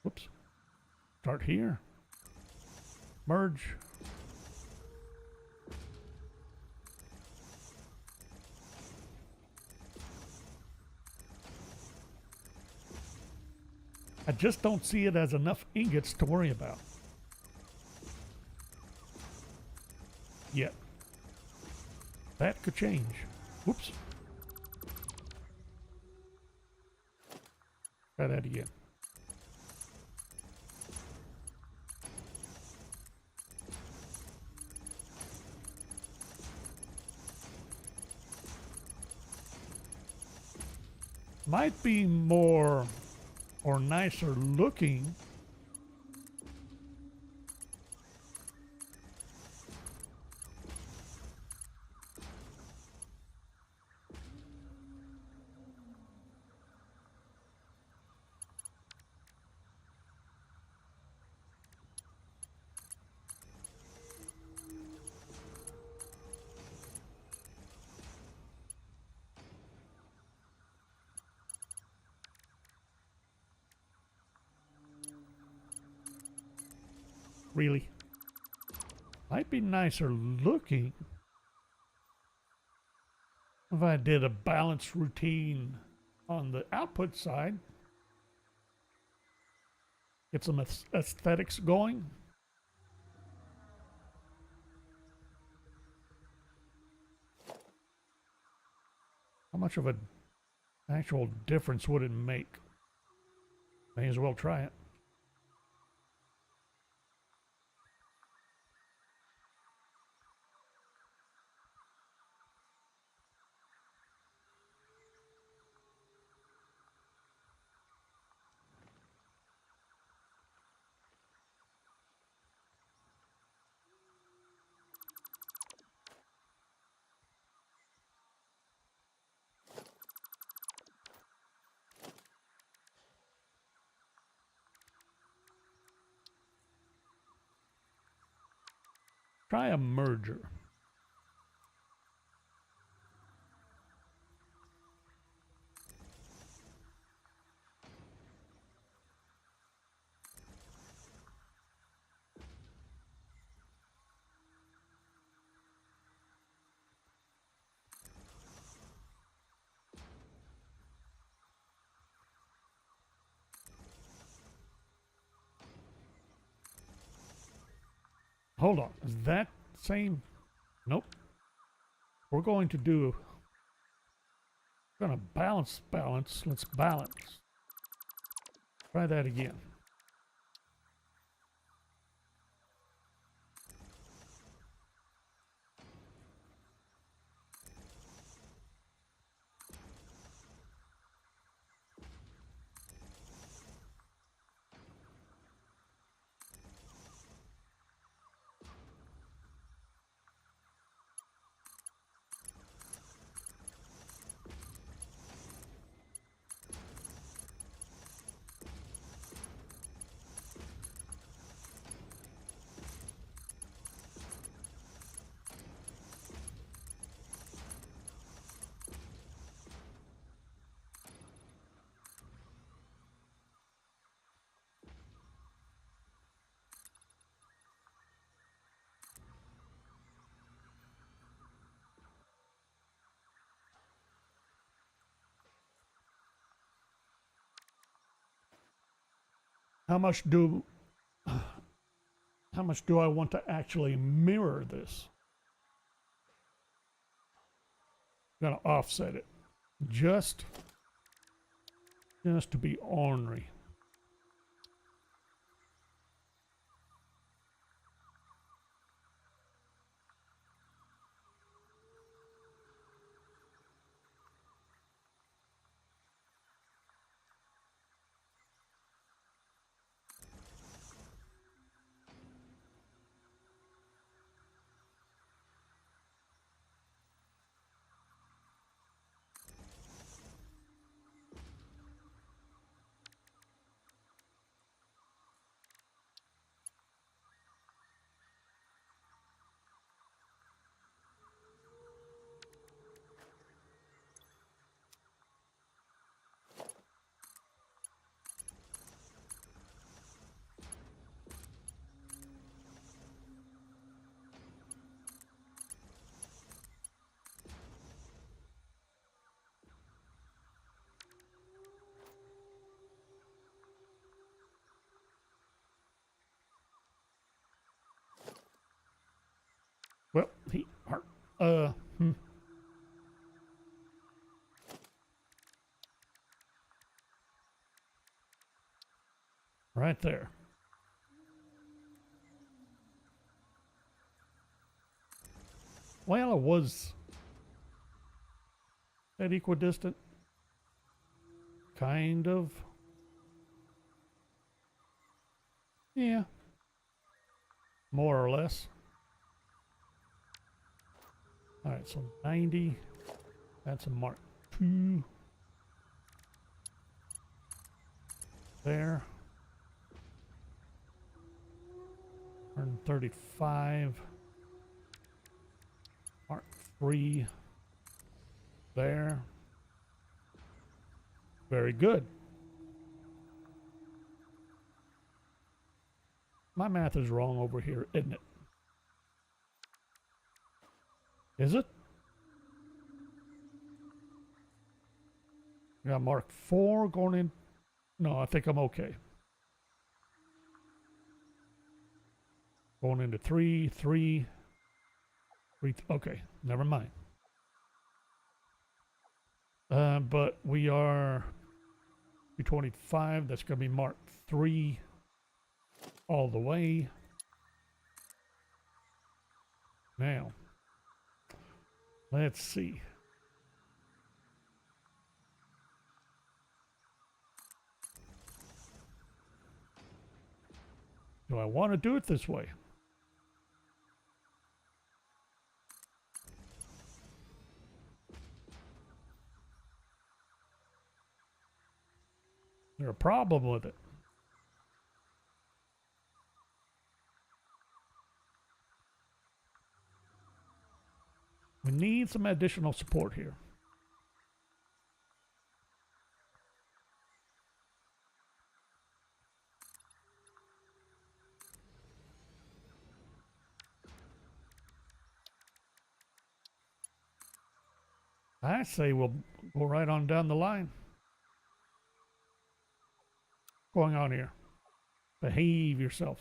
Whoops. Start here. Merge. I just don't see it as enough ingots to worry about. Yet. That could change. Whoops. Try that again. Might be more or nicer looking. Really. Might be nicer looking if I did a balanced routine on the output side. Get some aesthetics going. How much of an actual difference would it make? May as well try it. Try a merger. Hold on. Is that same? Nope. We're going to do... We're going to balance. Let's balance. Try that again. How much do how much do I want to actually mirror this? I'm gonna offset it just to be ornery. Well, uh, hmm, right there. Well, it was that equidistant, kind of. Yeah, more or less. All right, so 90. That's a Mark II. There. 135. Mark III. There. Very good. My math is wrong over here, isn't it? Is it? We got Mark IV going in. No, I think I'm okay. Going into 3, 3, 3. Okay, never mind. But we are 225. That's going to be Mark III all the way. Now, let's see. Do I want to do it this way? Is there a problem with it? We need some additional support here. I say we'll go right on down the line. What's going on here? Behave yourself.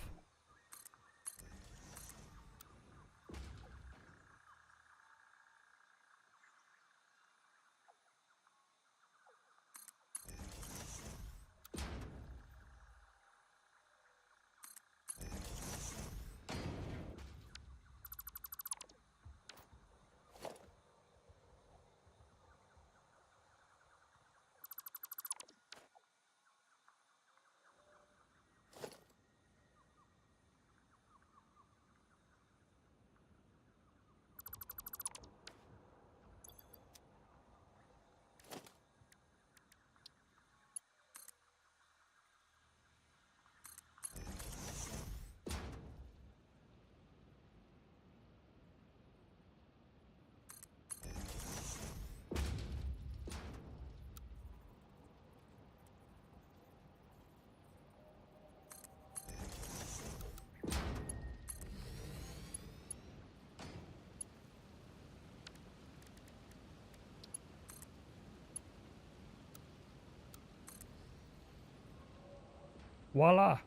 Voila.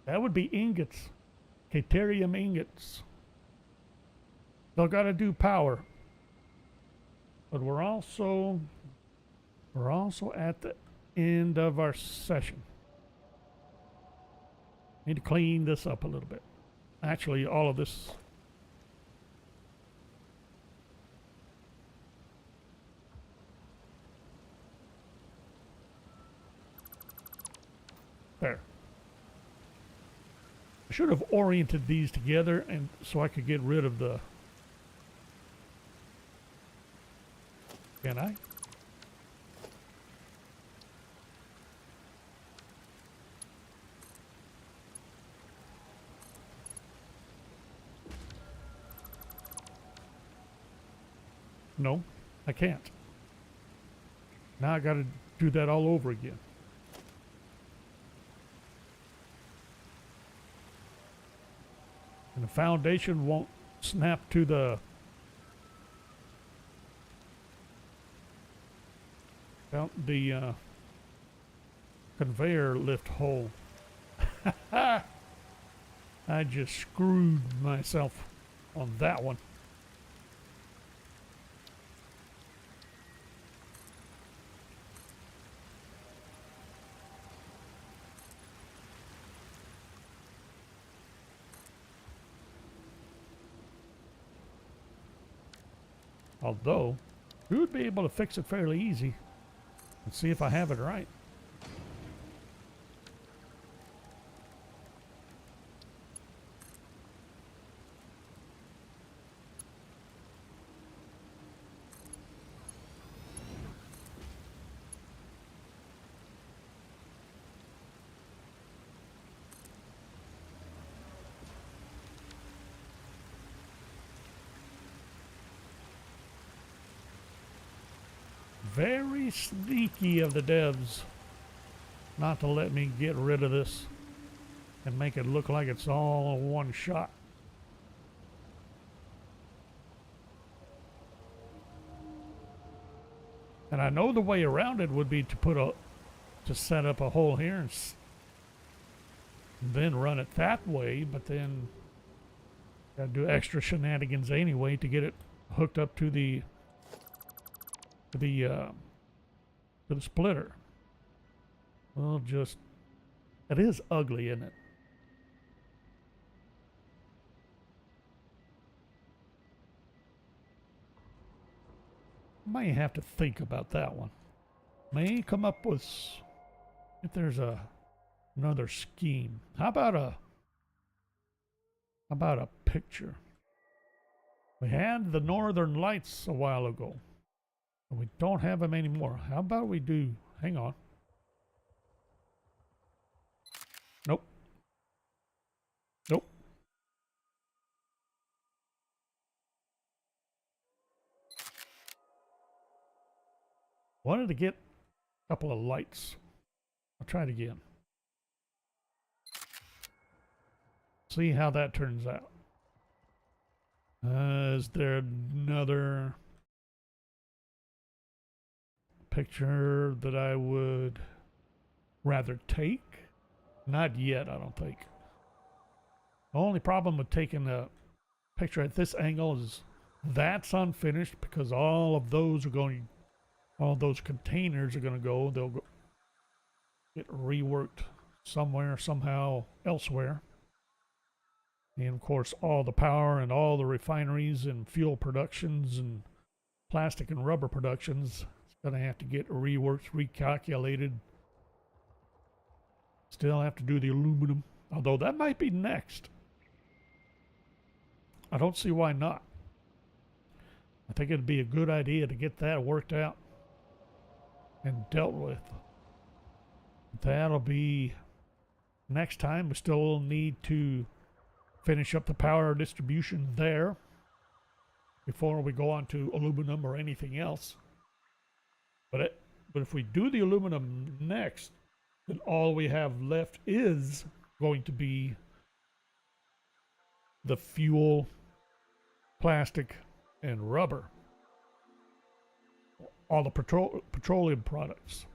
That would be ingots. Caterium ingots. Still got to do power. But we're also at the end of our session. Need to clean this up a little bit. Actually, all of this. There. I should have oriented these together and so I could get rid of the... Can I? No, I can't. Now I got to do that all over again. And the foundation won't snap to the conveyor lift hole. I just screwed myself on that one. Although, we would be able to fix it fairly easy. Let's see if I have it right. Very sneaky of the devs not to let me get rid of this and make it look like it's all one shot. And I know the way around it would be to set up a hole here and then run it that way, but then gotta do extra shenanigans anyway to get it hooked up to the splitter. Well, just, it is ugly, isn't it? May have to think about that one. May come up with, if there's another scheme. How about a picture? We had the Northern Lights a while ago. We don't have them anymore. How about we do... Hang on. Nope. Nope. Wanted to get a couple of lights. I'll try it again. See how that turns out. Is there another... picture that I would rather take? Not yet, I don't think. The only problem with taking a picture at this angle is that's unfinished because all those containers are going to go. They'll get reworked somewhere, somehow, elsewhere. And of course, all the power and all the refineries and fuel productions and plastic and rubber productions gonna have to get reworked, recalculated. Still have to do the aluminum, although that might be next. I don't see why not. I think it'd be a good idea to get that worked out and dealt with. That'll be next time. We still need to finish up the power distribution there before we go on to aluminum or anything else. But if we do the aluminum next, then all we have left is going to be the fuel, plastic, and rubber. all the petroleum products.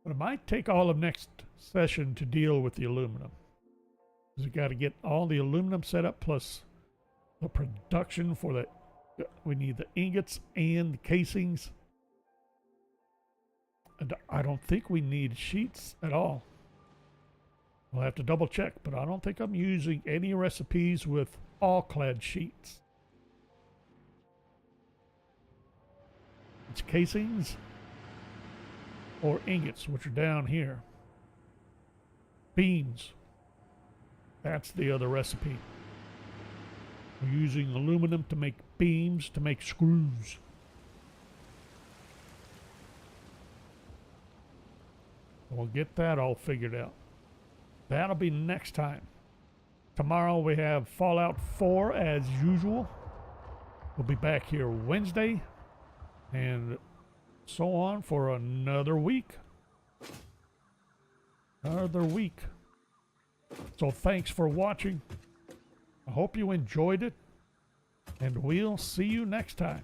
But it might take all of next session to deal with the aluminum. Because we got to get all the aluminum set up, plus the production for the, we need the ingots and the casings. And I don't think we need sheets at all. We'll have to double check, but I don't think I'm using any recipes with all-clad sheets. It's casings or ingots, which are down here. Beams. That's the other recipe. We're using aluminum to make beams, to make screws. We'll get that all figured out. That'll be next time. Tomorrow we have Fallout 4 as usual. We'll be back here Wednesday and so on for another week. Another week. So thanks for watching. I hope you enjoyed it, and we'll see you next time.